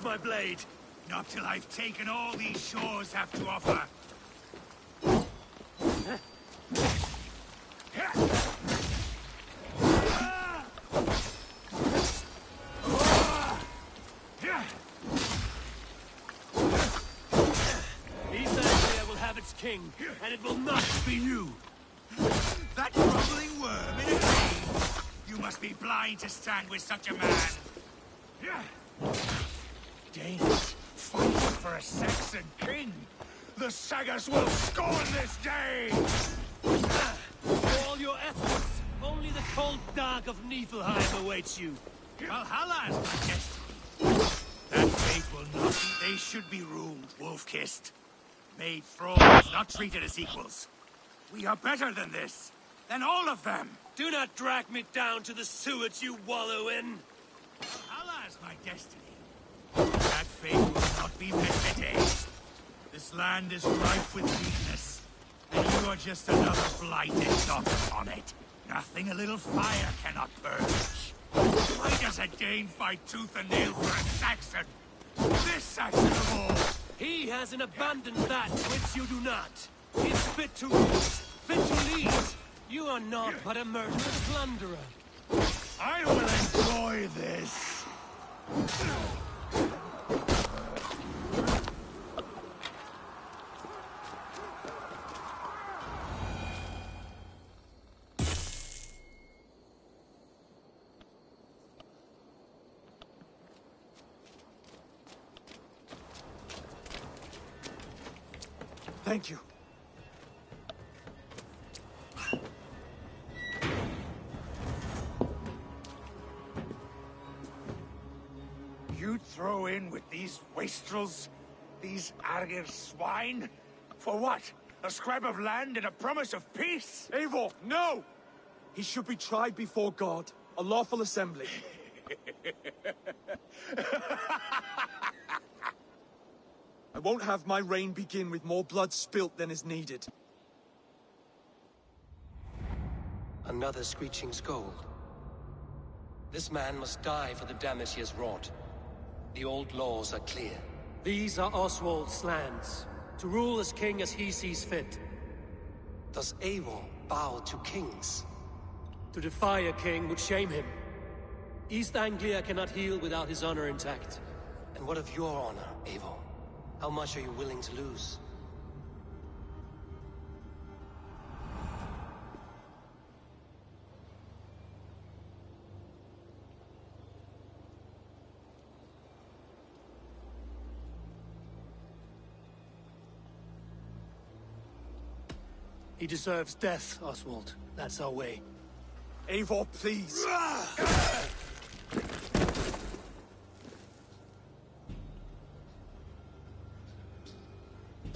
My blade. Not till I've taken all these shores have to offer. East Anglia will have its king, and it will not be you. That crumbling worm in a cave! You must be blind to stand with such a man. Danes fighting for a Saxon king. The sagas will scorn this day! For all your efforts, only the cold dark of Niflheim awaits you. Valhalla is my destiny. That fate will not be. They should be ruled, wolf-kissed. Made thralls, not treated as equals. We are better than this. Than all of them. Do not drag me down to the sewage you wallow in. Valhalla is my destiny. That fate will not be met today. This land is rife with weakness, and you are just another blighted dot on it. Nothing a little fire cannot purge. Why does a Dane fight tooth and nail for a Saxon? This Saxon of all! He has an abundance that which you do not. He's fit to rule, fit to lead. You are not but a murderous plunderer. I will enjoy this. Thank you. You throw in with these wastrels? These Argir swine? For what? A scrap of land and a promise of peace? Eivor, no! He should be tried before God, a lawful assembly. I won't have my reign begin with more blood spilt than is needed. Another screeching scold. This man must die for the damage he has wrought. The old laws are clear. These are Oswald's lands, to rule as king as he sees fit. Does Eivor bow to kings? To defy a king would shame him. East Anglia cannot heal without his honor intact. And what of your honor, Eivor? How much are you willing to lose? He deserves death, Oswald. That's our way. Eivor, please!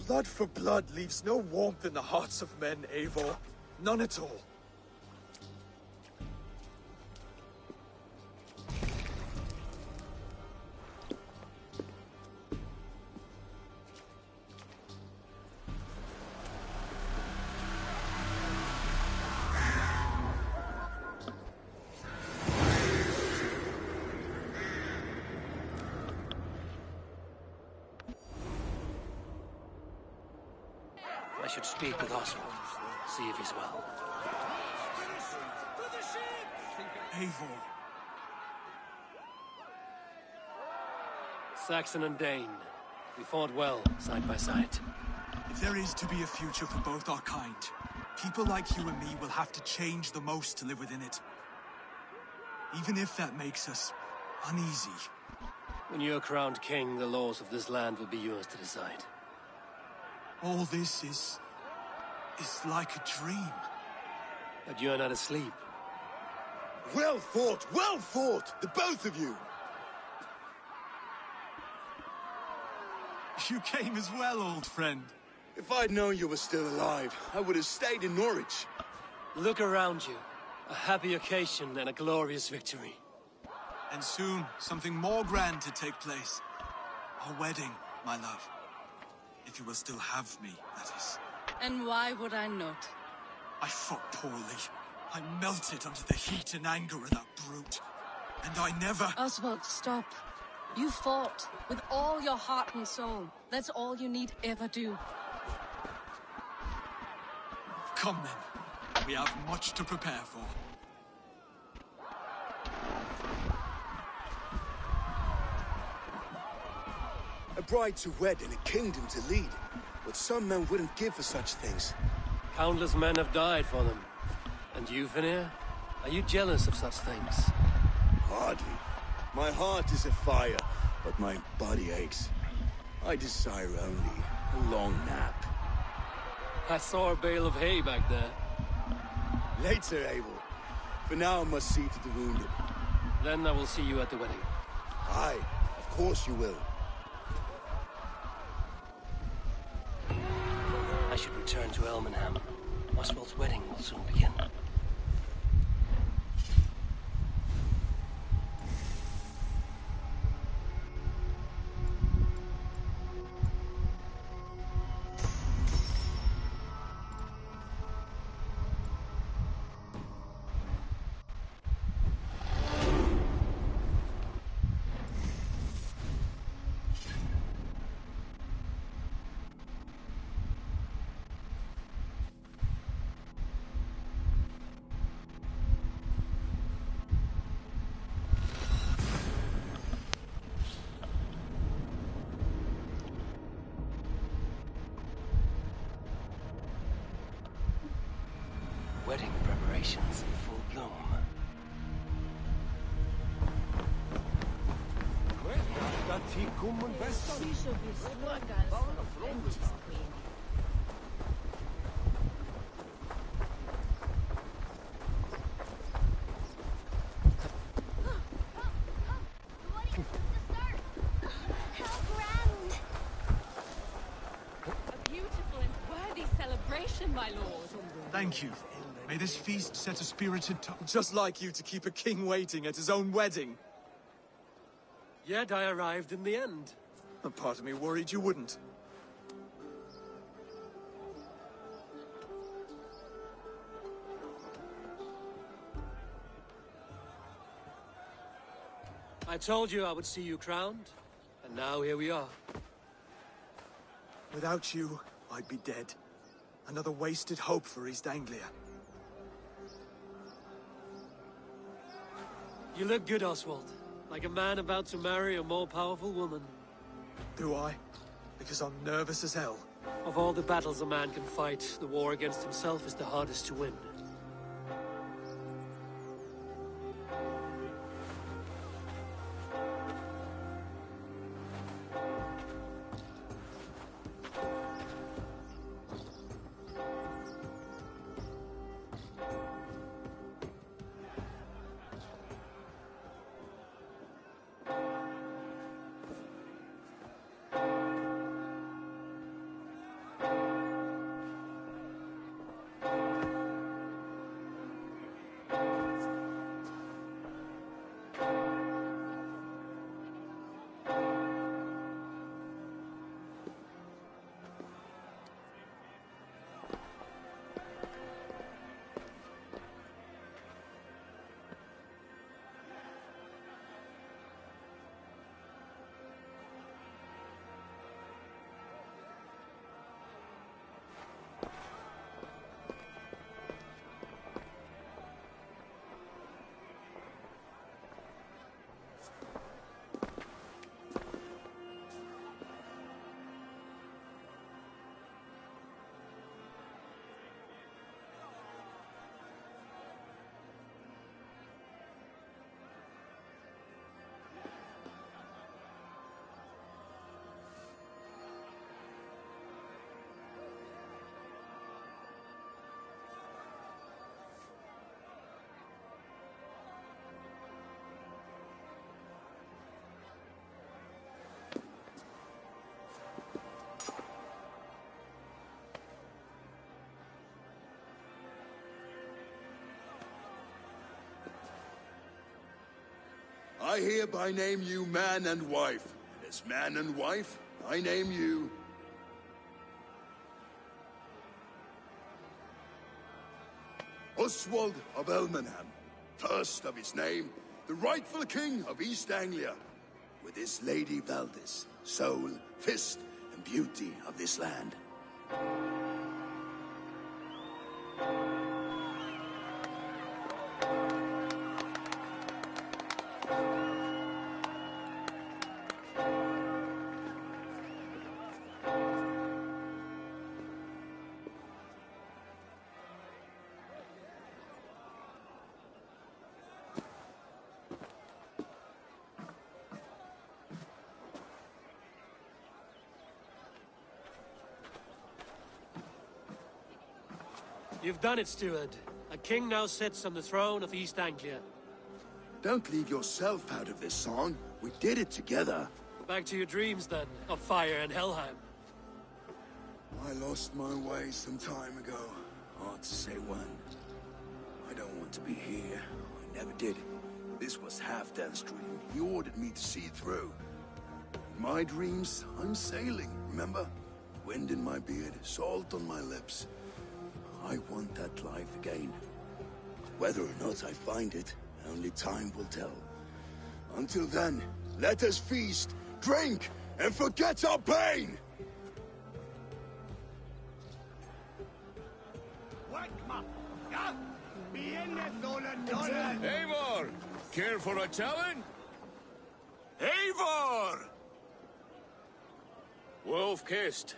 Blood for blood leaves no warmth in the hearts of men, Eivor. None at all. I should speak with Oswald. See if he's well. Eivor. Saxon and Dane. We fought well, side by side. If there is to be a future for both our kind, people like you and me will have to change the most to live within it. Even if that makes us uneasy. When you're crowned king, the laws of this land will be yours to decide. All this is like a dream. But you're not asleep. Well fought, the both of you! You came as well, old friend. If I'd known you were still alive, I would have stayed in Norwich. Look around you. A happy occasion and a glorious victory. And soon, something more grand to take place. Our wedding, my love. If you will still have me, that is. And why would I not? I fought poorly. I melted under the heat and anger of that brute. And I never... Oswald, stop. You fought with all your heart and soul. That's all you need ever do. Come then. We have much to prepare for. A bride to wed and a kingdom to lead. What some men wouldn't give for such things. Countless men have died for them. And you, Vanir? Are you jealous of such things? Hardly. My heart is afire, but my body aches. I desire only a long nap. I saw a bale of hay back there. Later, Abel. For now, I must see to the wounded. Then I will see you at the wedding. Aye, of course you will. I should return to Elmenham. Oswald's wedding will soon begin. Wedding preparations in full bloom. A beautiful and worthy celebration, my lord. Thank you. May this feast set a spirited tone. Just like you to keep a king waiting at his own wedding. Yet I arrived in the end. A part of me worried you wouldn't. I told you I would see you crowned, and now here we are. Without you, I'd be dead. Another wasted hope for East Anglia. You look good, Oswald. Like a man about to marry a more powerful woman. Do I? Because I'm nervous as hell. Of all the battles a man can fight, the war against himself is the hardest to win. I hereby name you man and wife. And as man and wife, I name you... Oswald of Elmenham, first of his name, the rightful king of East Anglia, with his lady Valdis, soul, fist, and beauty of this land. You've done it, steward. A king now sits on the throne of East Anglia. Don't leave yourself out of this song. We did it together. Back to your dreams, then, of fire and Helheim. I lost my way some time ago. Hard to say when. I don't want to be here. I never did. This was Halfdan's dream. He ordered me to see it through. In my dreams, I'm sailing, remember? Wind in my beard, salt on my lips. I want that life again. Whether or not I find it, only time will tell. Until then, let us feast, drink, and forget our pain! Eivor! Care for a challenge? Eivor! Wolf-kissed,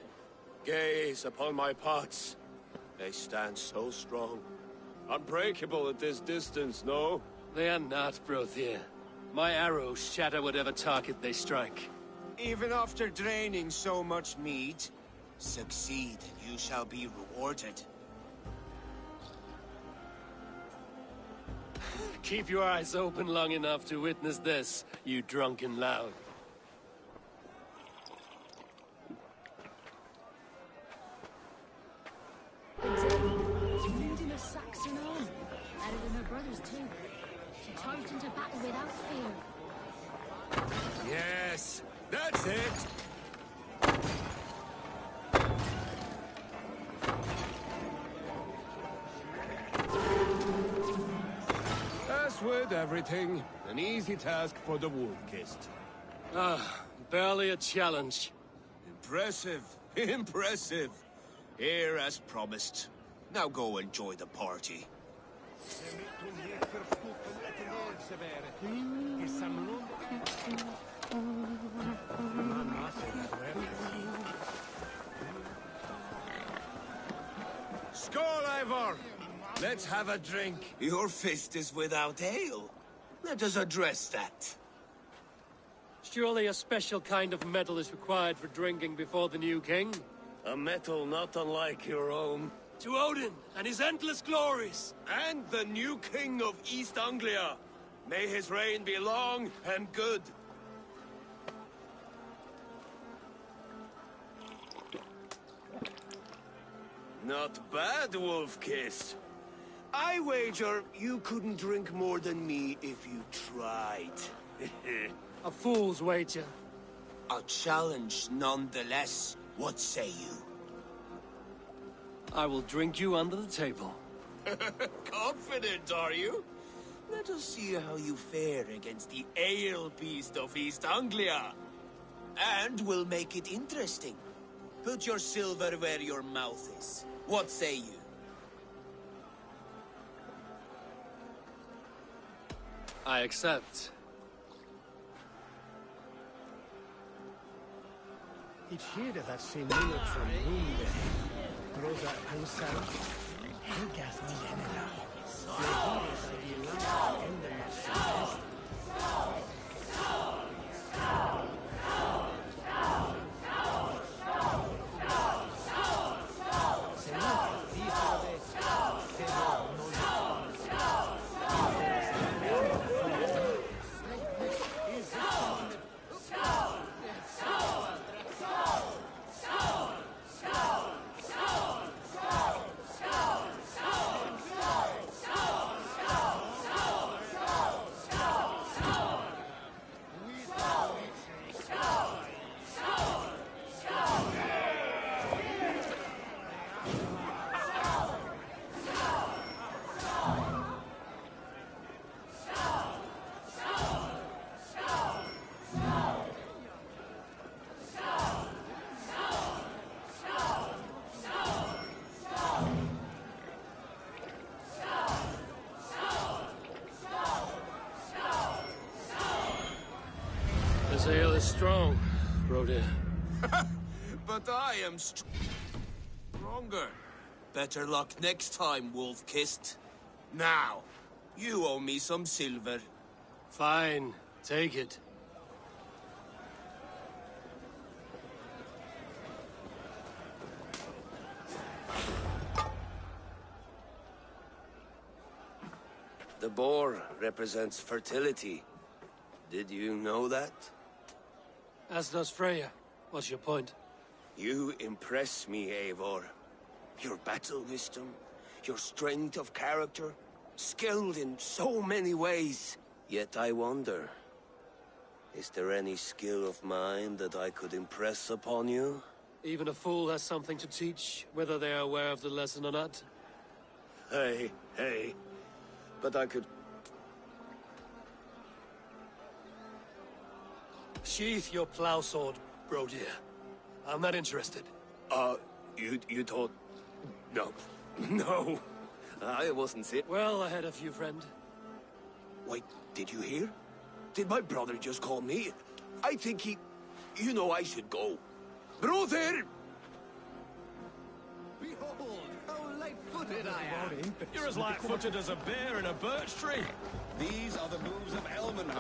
gaze upon my pots. They stand so strong. Unbreakable at this distance, no? They are not, Brothier. My arrows shatter whatever target they strike. Even after draining so much mead, succeed and you shall be rewarded. Keep your eyes open long enough to witness this, you drunken lout. Leading a Saxon army, better than her brothers too. She charged into battle without fear. Yes, that's it! As with everything, an easy task for the Wolf-kissed. Ah, barely a challenge. Impressive, impressive. Here as promised. Now go enjoy the party. Skål, Eivor! Let's have a drink. Your fist is without ale. Let us address that. Surely a special kind of metal is required for drinking before the new king? A metal not unlike your own. To Odin and his endless glories! And the new king of East Anglia. May his reign be long and good. Not bad, Wolf-kissed. I wager you couldn't drink more than me if you tried. A fool's wager. A challenge nonetheless. What say you? I will drink you under the table. Confident, are you? Let us see how you fare against the ale beast of East Anglia. And we'll make it interesting. Put your silver where your mouth is. What say you? I accept. Each year that same minute from Runde, Rosa Ansel, Higas Milenera, Legides Aguilar, and the Marcellist. strong, Brodir. But I am stronger. Better luck next time, Wolf-Kissed. Now, you owe me some silver. Fine, take it. The boar represents fertility. Did you know that? As does Freya. What's your point? You impress me, Eivor. Your battle wisdom, your strength of character, skilled in so many ways. Yet I wonder, is there any skill of mine that I could impress upon you? Even a fool has something to teach, whether they are aware of the lesson or not. Hey, but I could... Sheath your plow sword, Brodir. I'm not interested. You thought... No, I wasn't sick. Well ahead of you, friend. Wait, did you hear? Did my brother just call me? I think he... You know I should go. Brother! Behold, how light-footed I am! You're as light-footed as a bear in a birch tree. These are the moves of Elmenhar.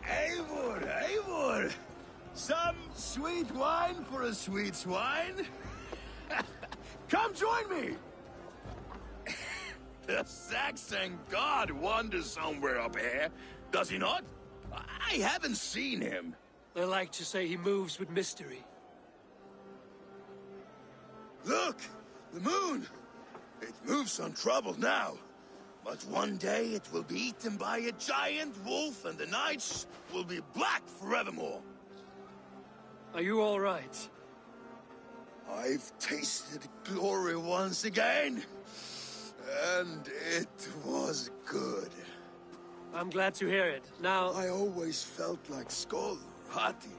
Eivor! Some sweet wine for a sweet swine? Come join me! The Saxon god wanders somewhere up here, does he not? I haven't seen him. They like to say he moves with mystery. Look! The moon! It moves untroubled now. But one day it will be eaten by a giant wolf and the nights will be black forevermore. Are you all right? I've tasted glory once again. And it was good. I'm glad to hear it. Now... I always felt like Skoll, Hati.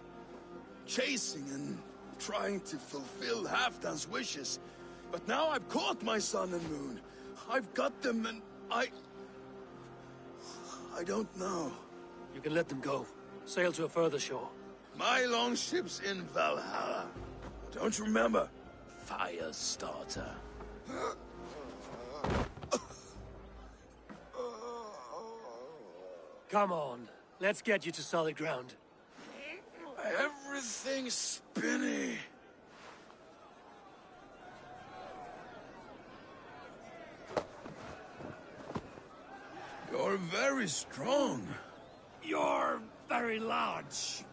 Chasing and trying to fulfill Halfdan's wishes. But now I've caught my sun and moon. I've got them and I don't know. You can let them go. Sail to a further shore. My longship's in Valhalla. Don't you remember? Firestarter. Come on. Let's get you to solid ground. Everything's spinny. You're very strong. You're very large.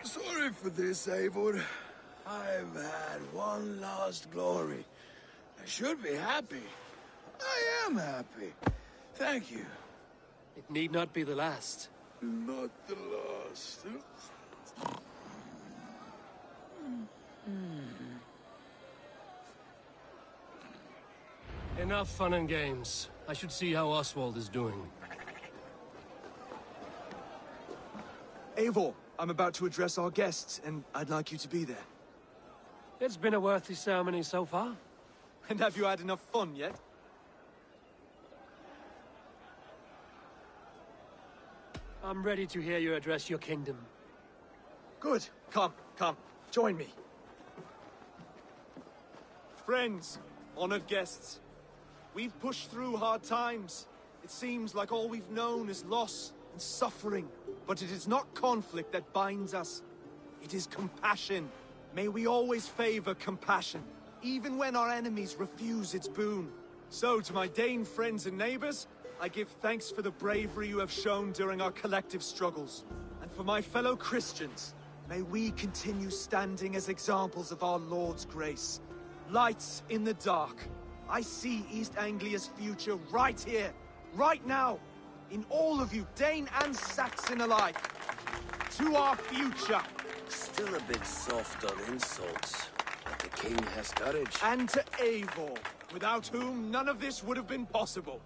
Sorry for this, Eivor. I've had one last glory. I should be happy. I am happy. Thank you. It need not be the last. Not the last. Enough fun and games. I should see how Oswald is doing. Eivor, I'm about to address our guests, and I'd like you to be there. It's been a worthy ceremony so far. And have you had enough fun yet? I'm ready to hear you address your kingdom. Good. Come. Join me. Friends, honored guests. We've pushed through hard times. It seems like all we've known is loss and suffering. But it is not conflict that binds us. It is compassion. May we always favor compassion, even when our enemies refuse its boon. So, to my Dane friends and neighbors, I give thanks for the bravery you have shown during our collective struggles. And for my fellow Christians, may we continue standing as examples of our Lord's grace. Lights in the dark. I see East Anglia's future right here, right now, in all of you, Dane and Saxon alike. To our future. Still a bit soft on insults, but the king has courage. And to Eivor, without whom none of this would have been possible.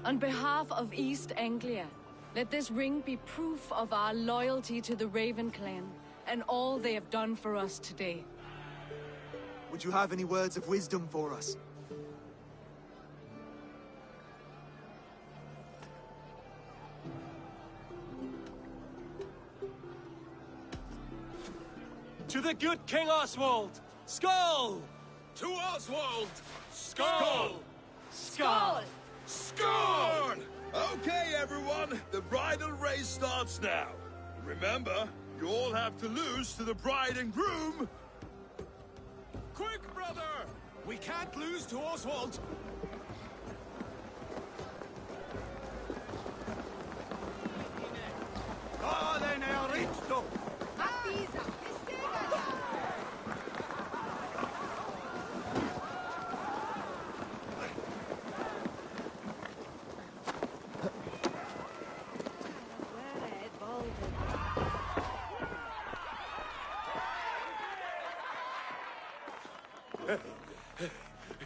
On behalf of East Anglia, let this ring be proof of our loyalty to the Raven clan and all they have done for us today. Would you have any words of wisdom for us? To the good King Oswald! Skull! To Oswald! Skull! Skull! Scorn! Okay, everyone, the bridal race starts now. Remember, you all have to lose to the bride and groom. Quick, brother! We can't lose to Oswald!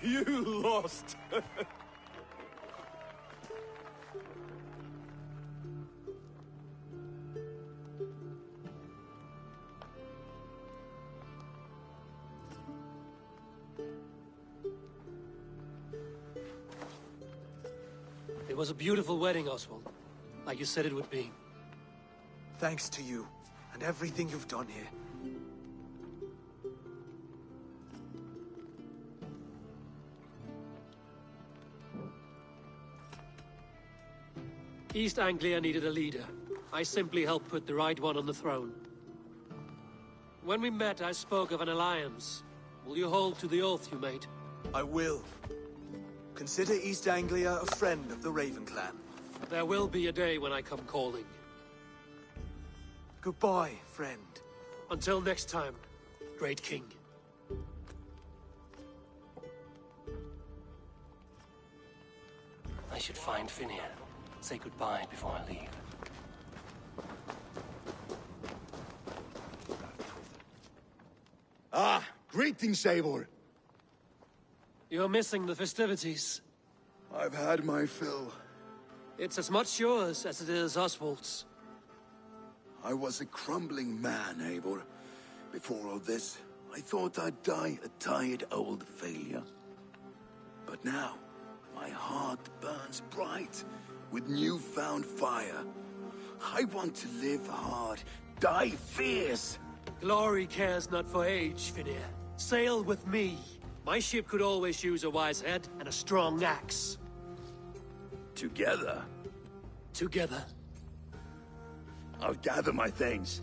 You lost! It was a beautiful wedding, Oswald. Like you said it would be. Thanks to you, and everything you've done here. East Anglia needed a leader. I simply helped put the right one on the throne. When we met, I spoke of an alliance. Will you hold to the oath you made? I will. Consider East Anglia a friend of the Raven clan. There will be a day when I come calling. Goodbye, friend. Until next time, great king. I should find Finir. Say goodbye before I leave. Ah, greetings, Eivor. You're missing the festivities. I've had my fill. It's as much yours as it is Oswald's. I was a crumbling man, Eivor. Before all this, I thought I'd die a tired old failure. But now, my heart burns bright with newfound fire. I want to live hard, die fierce. Glory cares not for age, Finir. Sail with me. My ship could always use a wise head and a strong axe. Together? Together. I'll gather my things.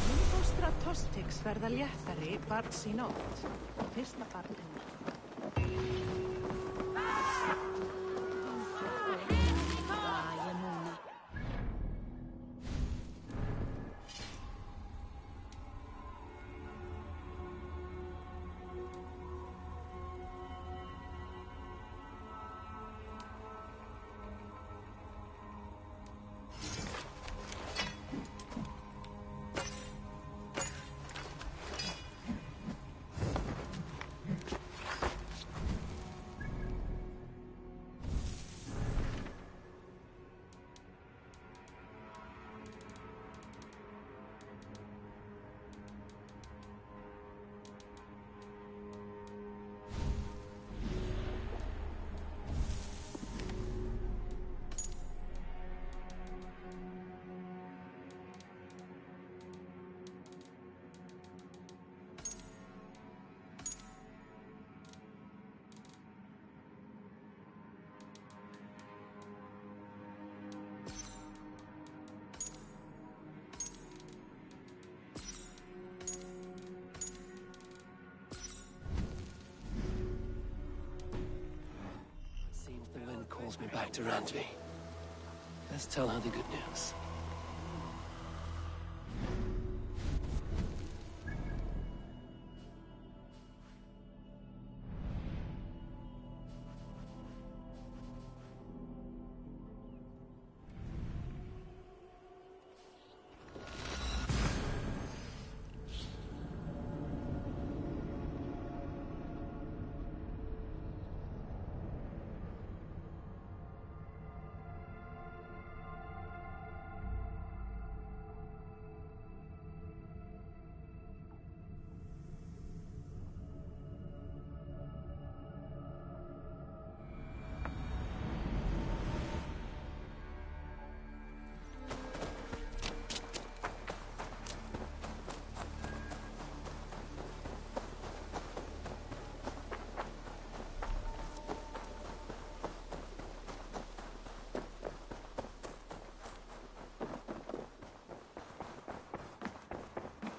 Mun fóstra Tostiks verða léttari barns í nótt. Fyrsta barnið. Calls me back to Randvi. Let's tell her the good news.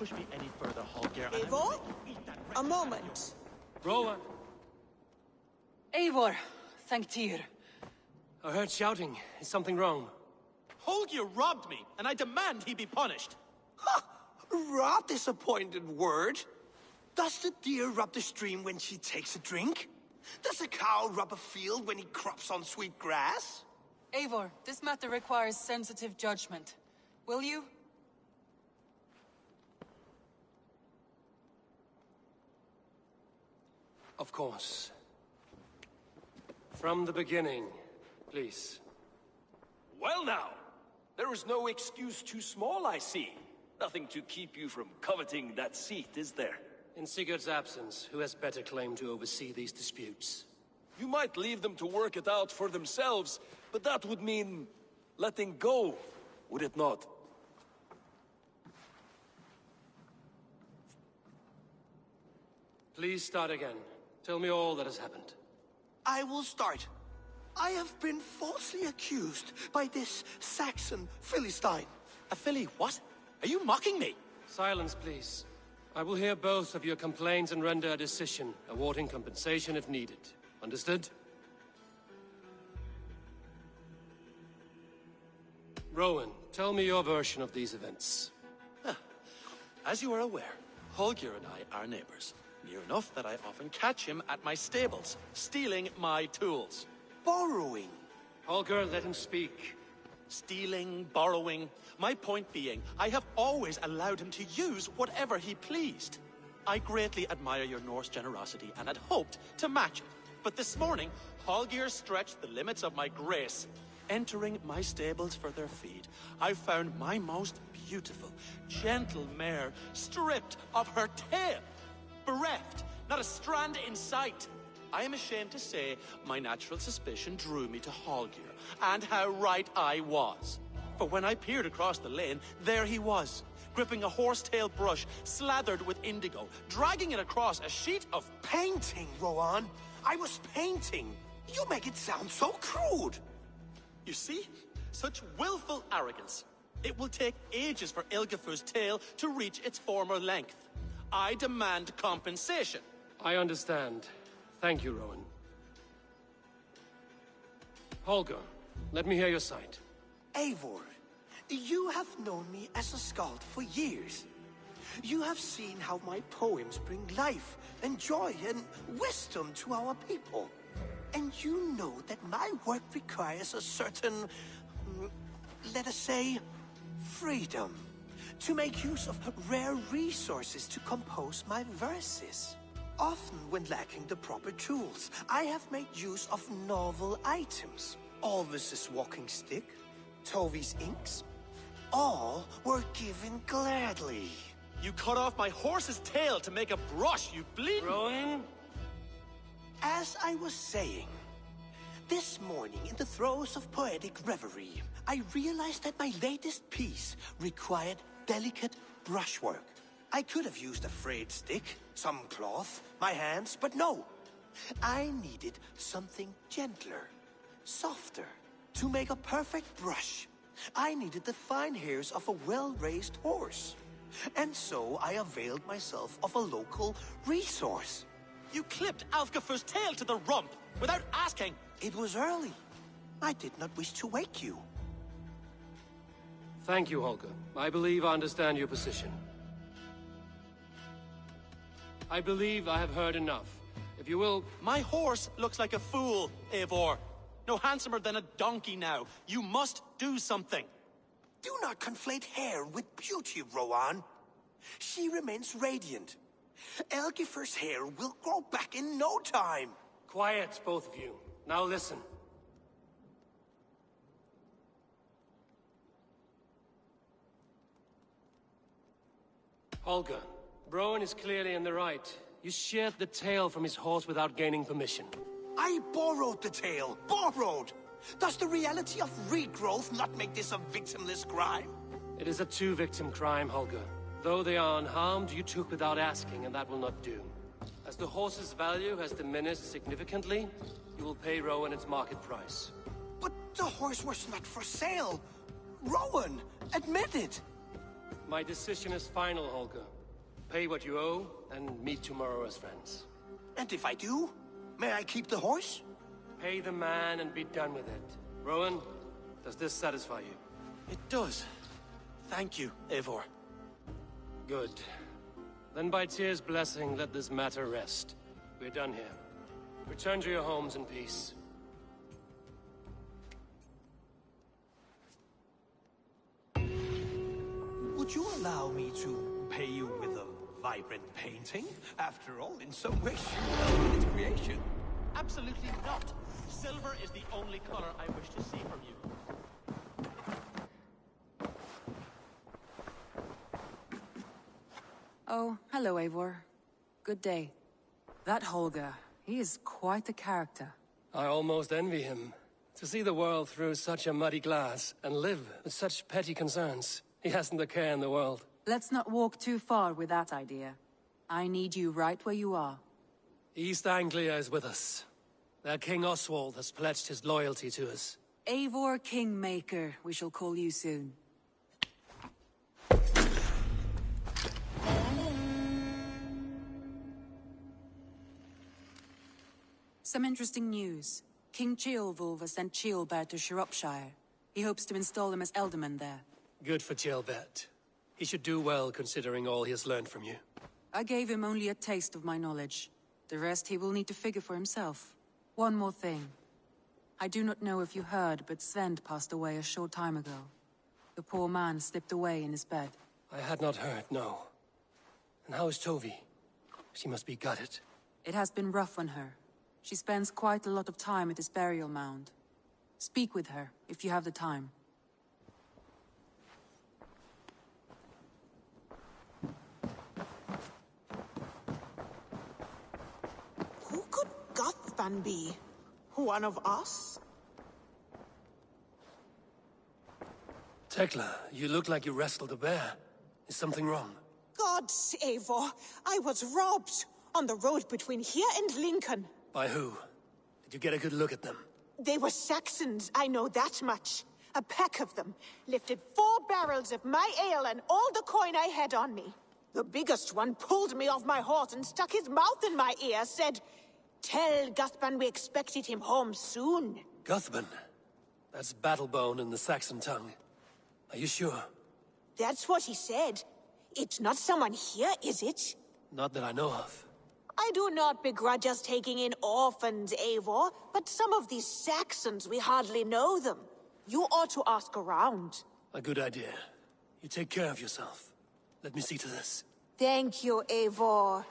push me any further, Holger. and I Eivor? will make you eat that A wretched moment. Rowan! Eivor, thank Tyr. I heard shouting. Is something wrong? Holger robbed me, and I demand he be punished. Rot is a pointed word. Does the deer rub the stream when she takes a drink? Does a cow rub a field when he crops on sweet grass? Eivor, this matter requires sensitive judgment. Will you? Of course. From the beginning, please. Well now, there is no excuse too small, I see. Nothing to keep you from coveting that seat, is there? In Sigurd's absence, who has better claim to oversee these disputes? You might leave them to work it out for themselves, but that would mean letting go, would it not? Please start again. Tell me all that has happened. I will start. I have been falsely accused by this Saxon Philistine. A Philly what? Are you mocking me? Silence, please. I will hear both of your complaints and render a decision, awarding compensation if needed. Understood? Rowan, tell me your version of these events. As you are aware, Holger and I are neighbors. Near enough that I often catch him at my stables, stealing my tools. Borrowing. Holger, let him speak. Stealing, borrowing. My point being, I have always allowed him to use whatever he pleased. I greatly admire your Norse generosity and had hoped to match it. But this morning, Holger stretched the limits of my grace. Entering my stables for their feed, I found my most beautiful, gentle mare stripped of her tail. Bereft, not a strand in sight. I am ashamed to say my natural suspicion drew me to Holger, and how right I was. For when I peered across the lane, there he was, gripping a horsetail brush slathered with indigo, dragging it across a sheet of painting, Rowan. I was painting. You make it sound so crude. You see? Such willful arrogance. It will take ages for Ilgafur's tail to reach its former length. I demand compensation. I understand. Thank you, Rowan. Holger, let me hear your side. Eivor, you have known me as a skald for years. You have seen how my poems bring life and joy and wisdom to our people. And you know that my work requires a certain, let us say, freedom. To make use of rare resources to compose my verses. Often when lacking the proper tools, I have made use of novel items. Alvis's walking stick, Tovi's inks, all were given gladly. You cut off my horse's tail to make a brush, you bleeding... Rowan? As I was saying, this morning in the throes of poetic reverie, I realized that my latest piece required delicate brushwork. I could have used a frayed stick, some cloth, my hands, but no. I needed something gentler, softer. To make a perfect brush, I needed the fine hairs of a well-raised horse. And so I availed myself of a local resource. You clipped Alfgafur's tail to the rump, without asking. It was early. I did not wish to wake you. Thank you, Holger. I believe I understand your position. I believe I have heard enough. If you will... My horse looks like a fool, Eivor. No handsomer than a donkey now. You must do something. Do not conflate hair with beauty, Rowan. She remains radiant. Elgifur's hair will grow back in no time. Quiet, both of you. Now listen. Holger, Rowan is clearly in the right. You sheared the tail from his horse without gaining permission. I borrowed the tail. Borrowed! Does the reality of regrowth not make this a victimless crime? It is a two-victim crime, Holger. Though they are unharmed, you took without asking, and that will not do. As the horse's value has diminished significantly, you will pay Rowan its market price. But the horse was not for sale. Rowan, admit it. My decision is final, Holger. Pay what you owe, and meet tomorrow as friends. And if I do, may I keep the horse? Pay the man and be done with it. Rowan, does this satisfy you? It does. Thank you, Eivor. Good. Then by Tyr's blessing, let this matter rest. We're done here. Return to your homes in peace. Would you allow me to pay you with a vibrant painting? After all, in some ways, you its creation. Absolutely not. Silver is the only color I wish to see from you. Oh, hello, Eivor. Good day. That Holger, he is quite the character. I almost envy him. To see the world through such a muddy glass and live with such petty concerns. He hasn't a care in the world. Let's not walk too far with that idea. I need you right where you are. East Anglia is with us. Their King Oswald has pledged his loyalty to us. Eivor Kingmaker, we shall call you soon. Some interesting news. King Ceolwulf has sent Ceolbert to Shropshire. He hopes to install him as Ealdorman there. Good for Ceolbert. He should do well considering all he has learned from you. I gave him only a taste of my knowledge. The rest he will need to figure for himself. One more thing. I do not know if you heard, but Sven passed away a short time ago. The poor man slipped away in his bed. I had not heard, no. And how is Tovi? She must be gutted. It has been rough on her. She spends quite a lot of time at his burial mound. Speak with her, if you have the time. Who could Gothban be? One of us? Tekla, you look like you wrestled a bear. Is something wrong? Gods, Eivor, I was robbed on the road between here and Lincoln. By who? Did you get a good look at them? They were Saxons, I know that much. A pack of them lifted 4 barrels of my ale and all the coin I had on me. The biggest one pulled me off my horse and stuck his mouth in my ear, said, "Tell Guthban we expected him home soon." Guthban? That's Battlebone in the Saxon tongue. Are you sure? That's what he said. It's not someone here, is it? Not that I know of. I do not begrudge us taking in orphans, Eivor, but some of these Saxons, we hardly know them. You ought to ask around. A good idea. You take care of yourself. Let me see to this. Thank you, Eivor.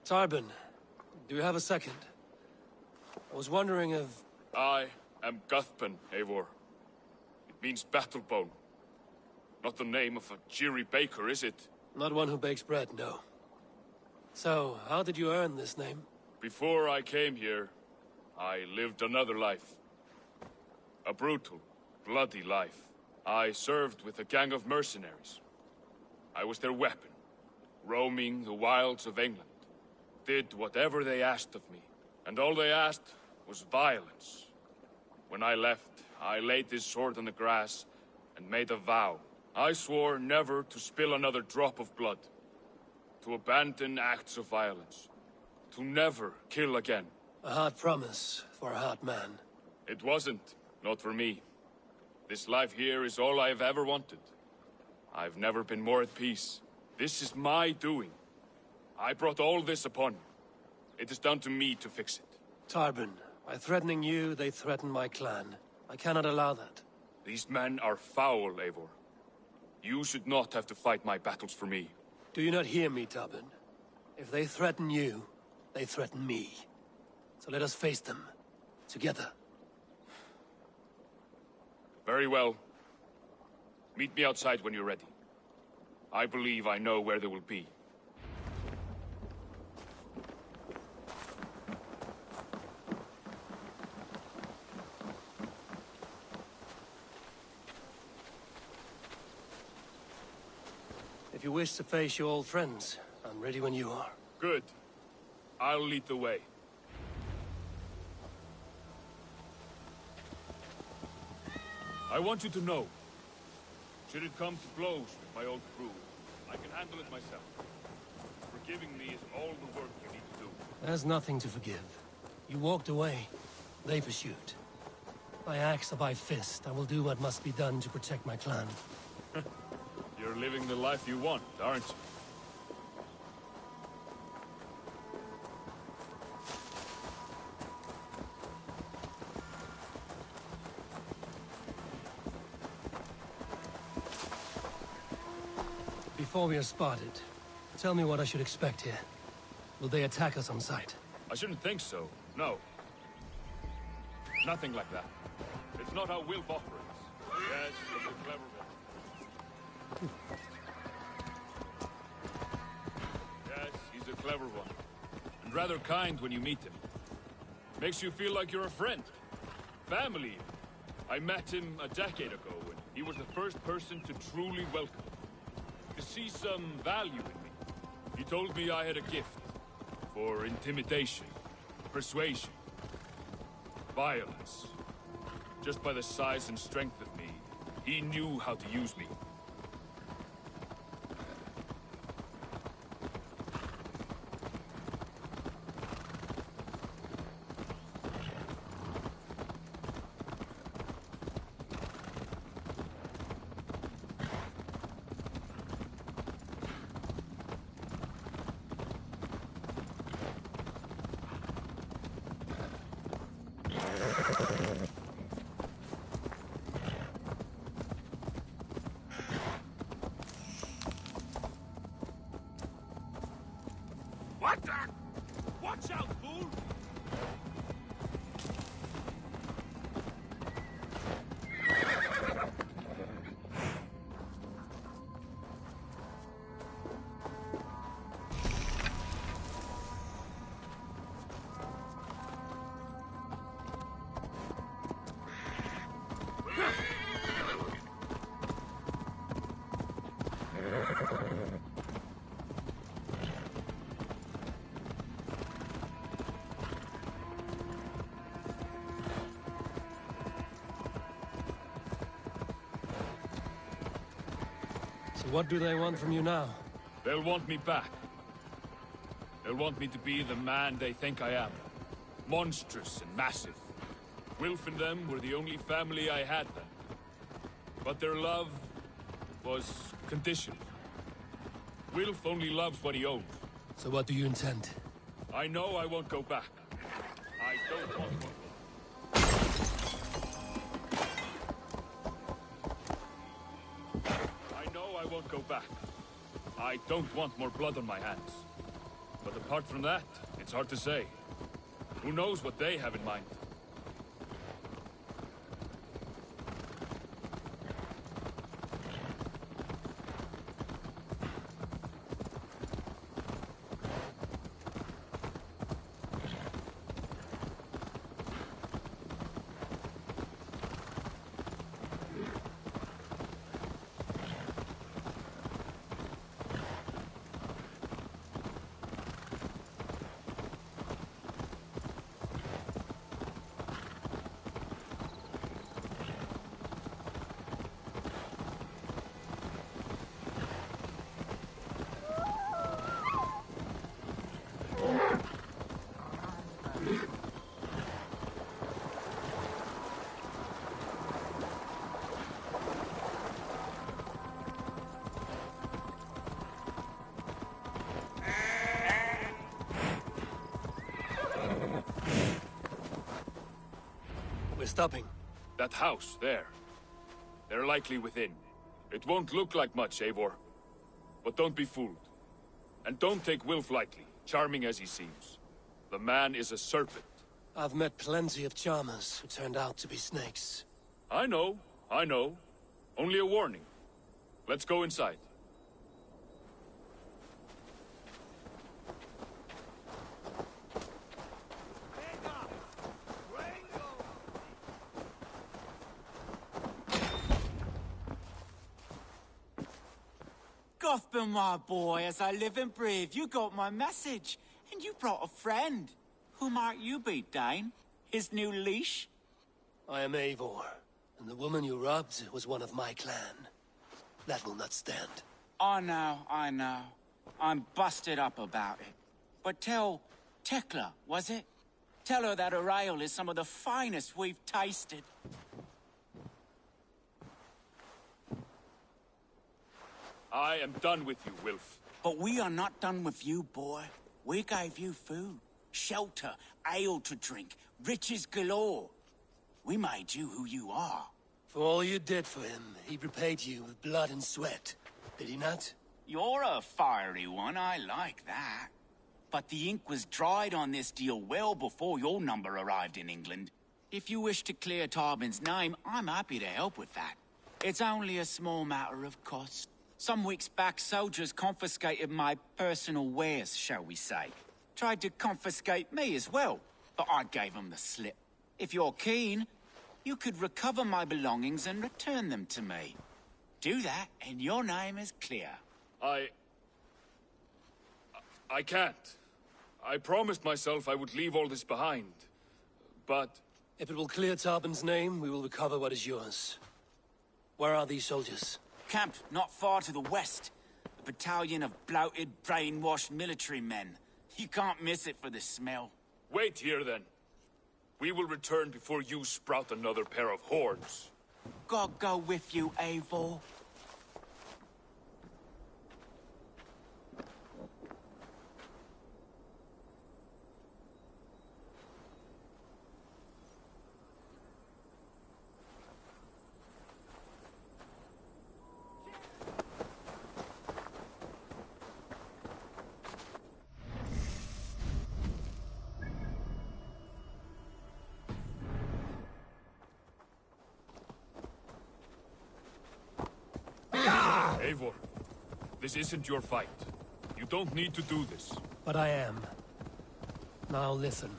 Tarbin, do you have a second? I was wondering if... I am Guthban, Eivor. It means Battlebone. Not the name of a jeery baker, is it? Not one who bakes bread, no. So, how did you earn this name? Before I came here, I lived another life. A brutal, bloody life. I served with a gang of mercenaries. I was their weapon, roaming the wilds of England. Did whatever they asked of me, and all they asked was violence. When I left, I laid this sword on the grass and made a vow. I swore never to spill another drop of blood, to abandon acts of violence, to never kill again. A hard promise for a hard man. It wasn't, not for me. This life here is all I've ever wanted. I've never been more at peace. This is my doing. I brought all this upon you. It is down to me to fix it. Tarbin, by threatening you, they threaten my clan. I cannot allow that. These men are foul, Eivor. You should not have to fight my battles for me. Do you not hear me, Tarbin? If they threaten you, they threaten me. So let us face them. Together. Very well. Meet me outside when you're ready. I believe I know where they will be. If you wish to face your old friends, I'm ready when you are. Good. I'll lead the way. I want you to know, should it come to blows with my old crew, I can handle it myself. Forgiving me is all the work you need to do. There's nothing to forgive. You walked away. They pursued. By axe or by fist, I will do what must be done to protect my clan. You're living the life you want, aren't you? Before we are spotted, tell me what I should expect here. Will they attack us on sight? I shouldn't think so, no. Nothing like that. It's not how Wilf operates. Yes, he's a clever one. Yes, he's a clever one. And rather kind when you meet him. Makes you feel like you're a friend. Family. I met him a decade ago, and he was the first person to truly welcome me. To see some value in me. He told me I had a gift. For intimidation. Persuasion. Violence. Just by the size and strength of me, he knew how to use me. What the? Watch out, fool! So what do they want from you now? They'll want me back. They'll want me to be the man they think I am. Monstrous and massive. Wilf and them were the only family I had then. But their love was conditional. Wilf only loves what he owns. So what do you intend? I know I won't go back. I don't want one. I know I won't go back. I don't want more blood on my hands. But apart from that, it's hard to say. Who knows what they have in mind? stopping? That house, there. They're likely within. It won't look like much, Eivor. But don't be fooled. And don't take Wilf lightly, charming as he seems. The man is a serpent. I've met plenty of charmers who turned out to be snakes. I know. Only a warning. Let's go inside. Gothman, my boy, as I live and breathe, you got my message. And you brought a friend. Who might you be, Dane? His new leash? I am Eivor, and the woman you robbed was one of my clan. That will not stand. I know. I'm busted up about it. But tell Tekla, was it? Tell her that her ale is some of the finest we've tasted. I am done with you, Wilf. But we are not done with you, boy. We gave you food, shelter, ale to drink, riches galore. We made you who you are. For all you did for him, he repaid you with blood and sweat. Did he not? You're a fiery one, I like that. But the ink was dried on this deal well before your number arrived in England. If you wish to clear Tarbin's name, I'm happy to help with that. It's only a small matter of cost. Some weeks back, soldiers confiscated my personal wares, shall we say. Tried to confiscate me as well, but I gave them the slip. If you're keen, you could recover my belongings and return them to me. Do that, and your name is clear. I can't. I promised myself I would leave all this behind. But... If it will clear Tarbin's name, we will recover what is yours. Where are these soldiers? Camped not far to the west. A battalion of bloated, brainwashed military men. You can't miss it for the smell. Wait here, then. We will return before you sprout another pair of horns. God go with you, Eivor. Eivor, this isn't your fight. You don't need to do this. But I am. Now listen.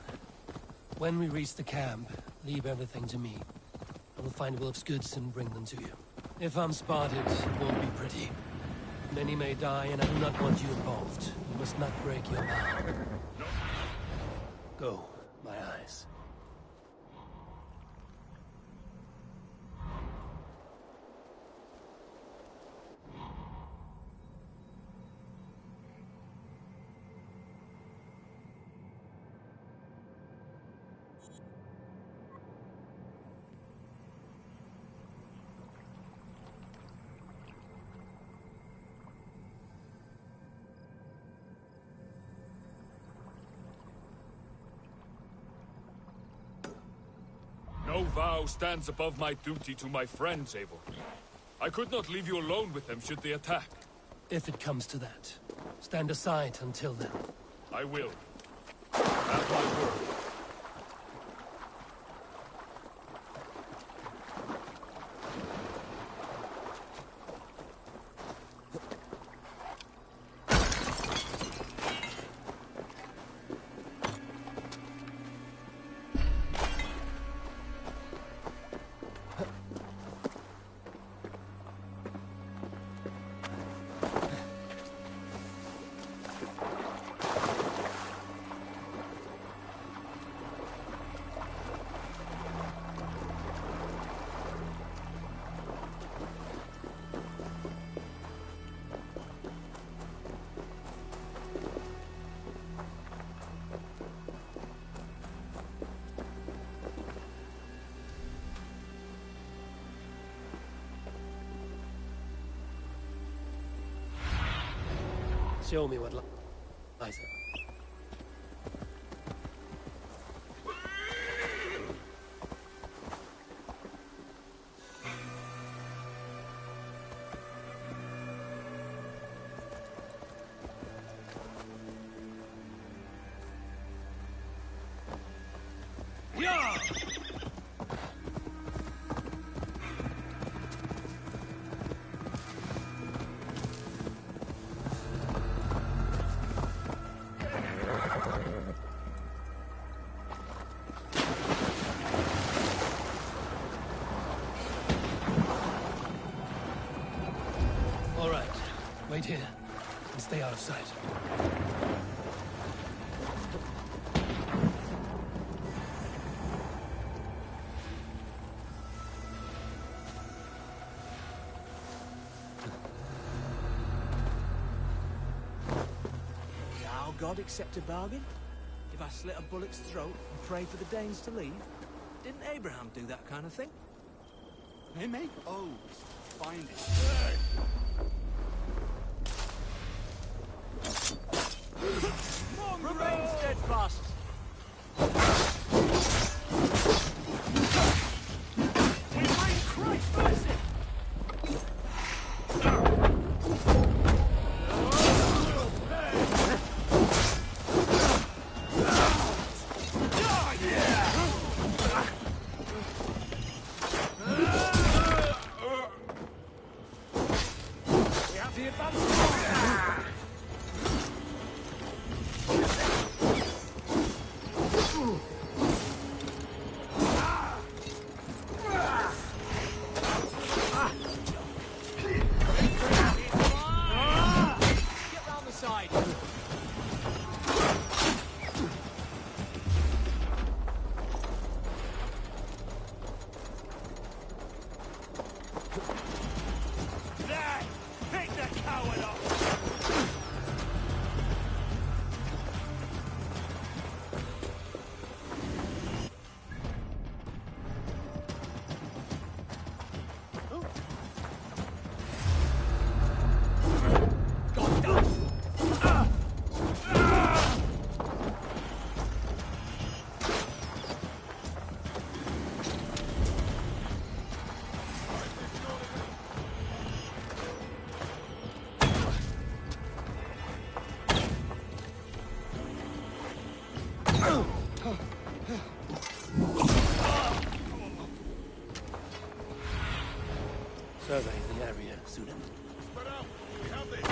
When we reach the camp, leave everything to me. I will find Wilf's goods and bring them to you. If I'm spotted, it won't be pretty. Many may die, and I do not want you involved. You must not break your vow. No. Go, my eyes. No vow stands above my duty to my friends, Eivor. I could not leave you alone with them should they attack. If it comes to that, stand aside until then. I will. Have my word. Show me what lies there. Wait here, and stay out of sight. Shall God accept a bargain? If I slit a bullock's throat and pray for the Danes to leave? Didn't Abraham do that kind of thing? They make oaths. Find it. Remain steadfast. We bring Christ mercy. We have the advance. Get round the side. There! Pick the coward up! Survey the area, Sudan. Spread out. We have this.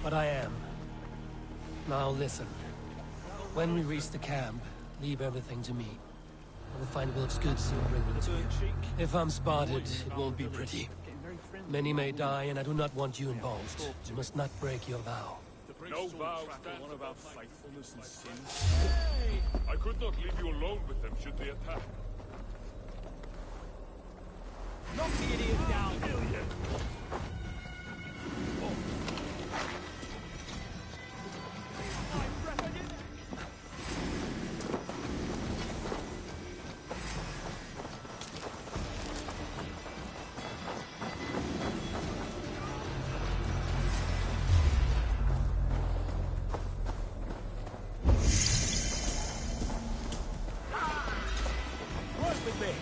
But I am. Now listen. When we reach the camp, leave everything to me. I will find Wilk's goods and bring them to you. If I'm spotted, it won't be pretty. Many may die, and I do not want you involved. You must not break your vow. No vow stands one about faithfulness and sin. I could not leave you alone with them should they attack. Knock the idiot down. Work with me.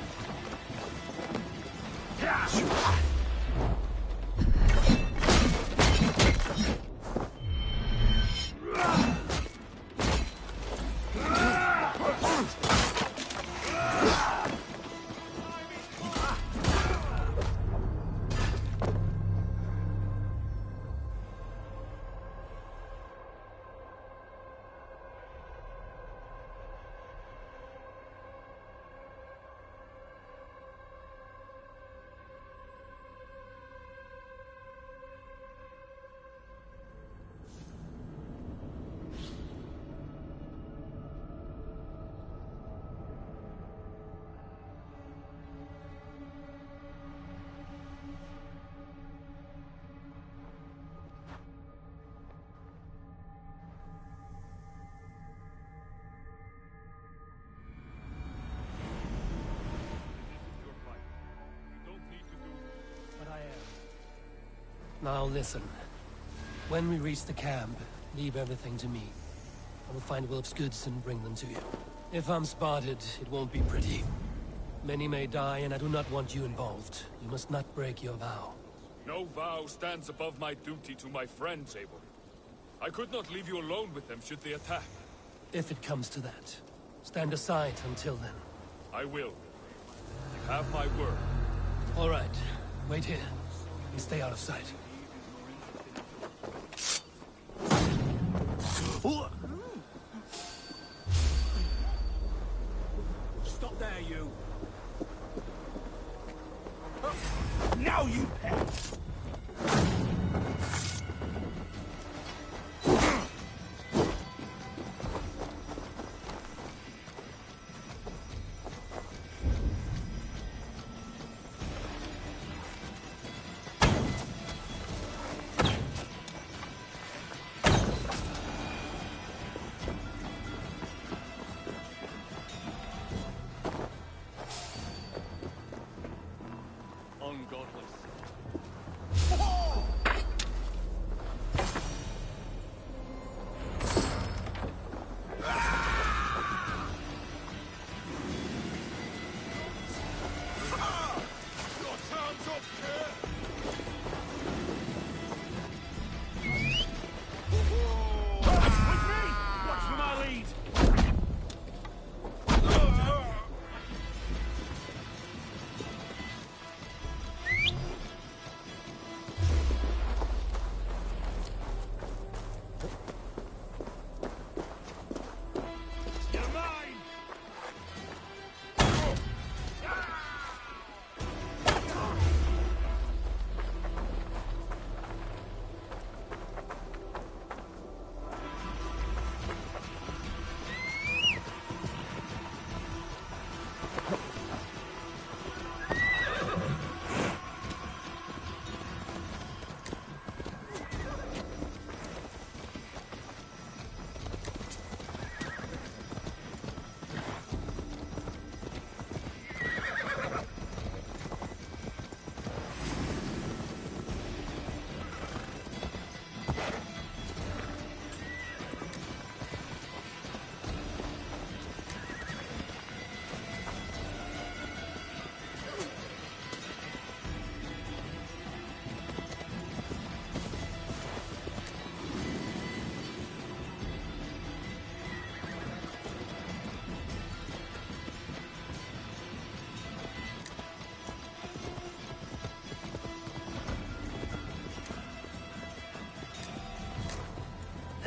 Now listen. When we reach the camp, leave everything to me. I will find Wilf's goods and bring them to you. If I'm spotted, it won't be pretty. Many may die, and I do not want you involved. You must not break your vow. No vow stands above my duty to my friends, Eivor. I could not leave you alone with them should they attack. If it comes to that. Stand aside until then. I will. You have my word. All right. Wait here. And stay out of sight. Stop there, you! Now you pet!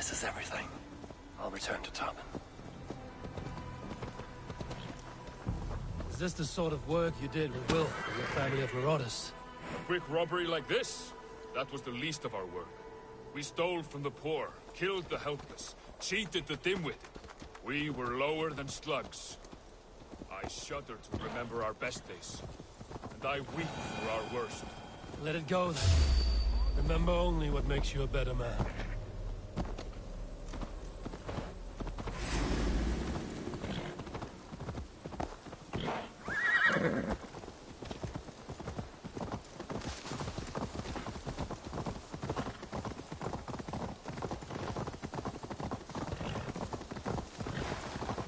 This is everything. I'll return to Tarvin. Is this the sort of work you did with Wilf and the family of Marauders? A quick robbery like this? That was the least of our work. We stole from the poor, killed the helpless, cheated the dimwit. We were lower than slugs. I shudder to remember our best days, and I weep for our worst. Let it go, then. Remember only what makes you a better man.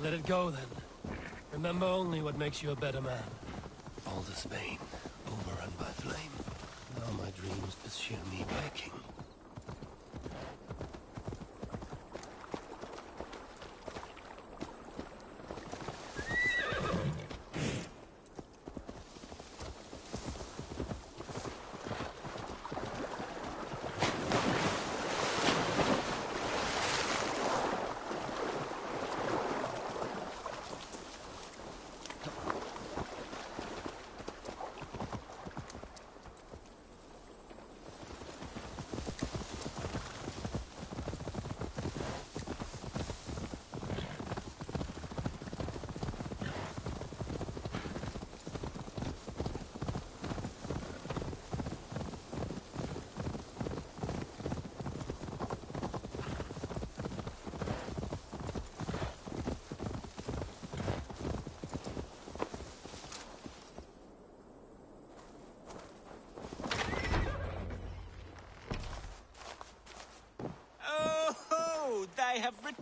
Let it go, then. Remember only what makes you a better man. All this pain, overrun by flame. Now my dreams pursue me waking.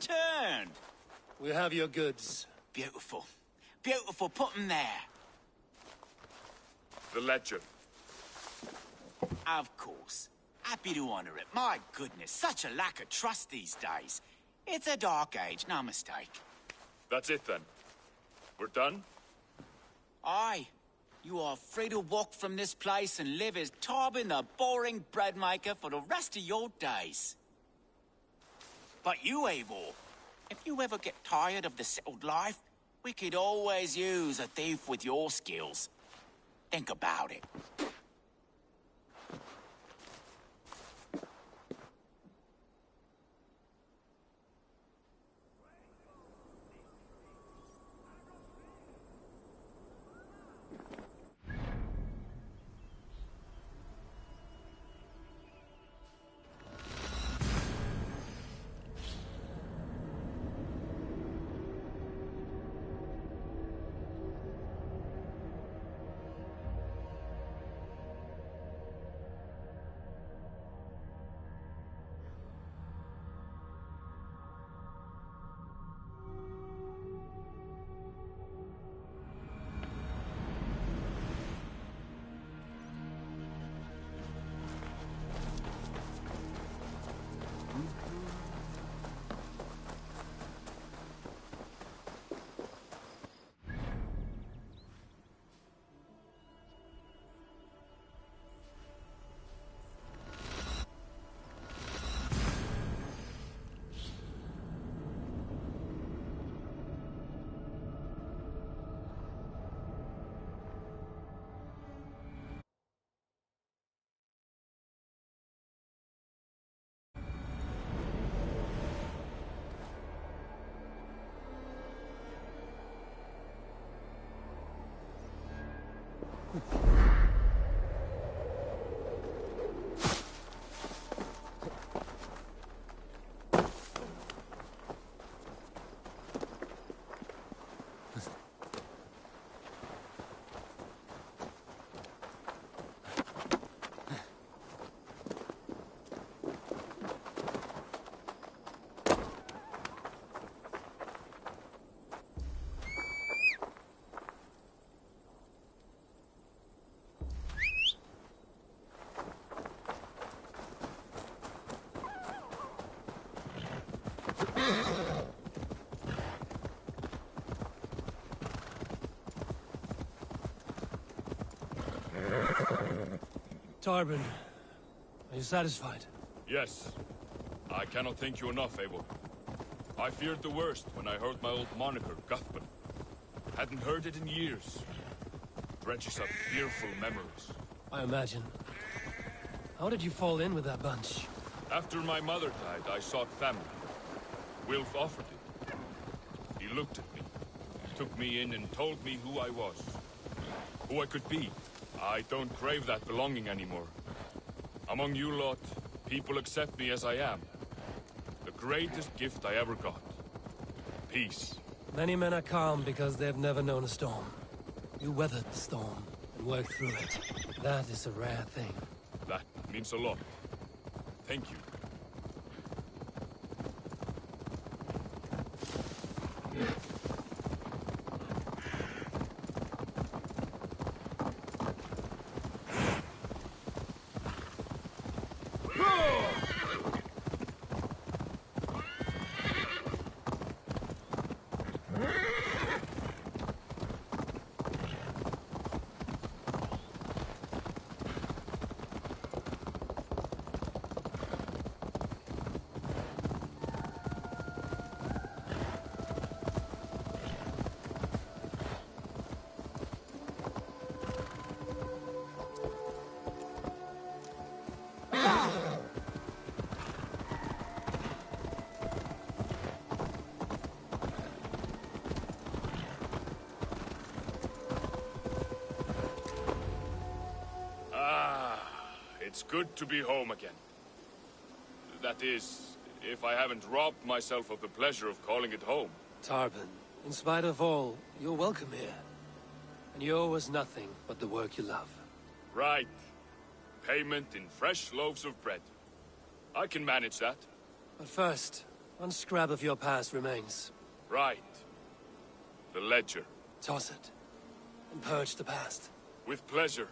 returned. We have your goods. Beautiful. Beautiful, put them there. The ledger. Of course. Happy to honor it. My goodness, such a lack of trust these days. It's a dark age, no mistake. That's it then. We're done? Aye. You are free to walk from this place and live as Tarbin the boring bread maker for the rest of your days. But you, Eivor, if you ever get tired of the settled life, we could always use a thief with your skills. Think about it. Tarbin, are you satisfied? Yes. I cannot thank you enough, Eivor. I feared the worst when I heard my old moniker, Guthman. Hadn't heard it in years. Dredges up fearful memories. I imagine. How did you fall in with that bunch? After my mother died, I sought family. Wilf offered it. He looked at me, took me in and told me who I was. Who I could be. I don't crave that belonging anymore. Among you lot, people accept me as I am. The greatest gift I ever got. Peace. Many men are calm because they've never known a storm. You weathered the storm and worked through it. That is a rare thing. That means a lot. Thank you. It's good to be home again. That is, if I haven't robbed myself of the pleasure of calling it home. Tarbin, in spite of all, you're welcome here. And you owe us nothing but the work you love. Right. Payment in fresh loaves of bread. I can manage that. But first, One scrap of your past remains. Right. The ledger. Toss it, and purge the past. With pleasure.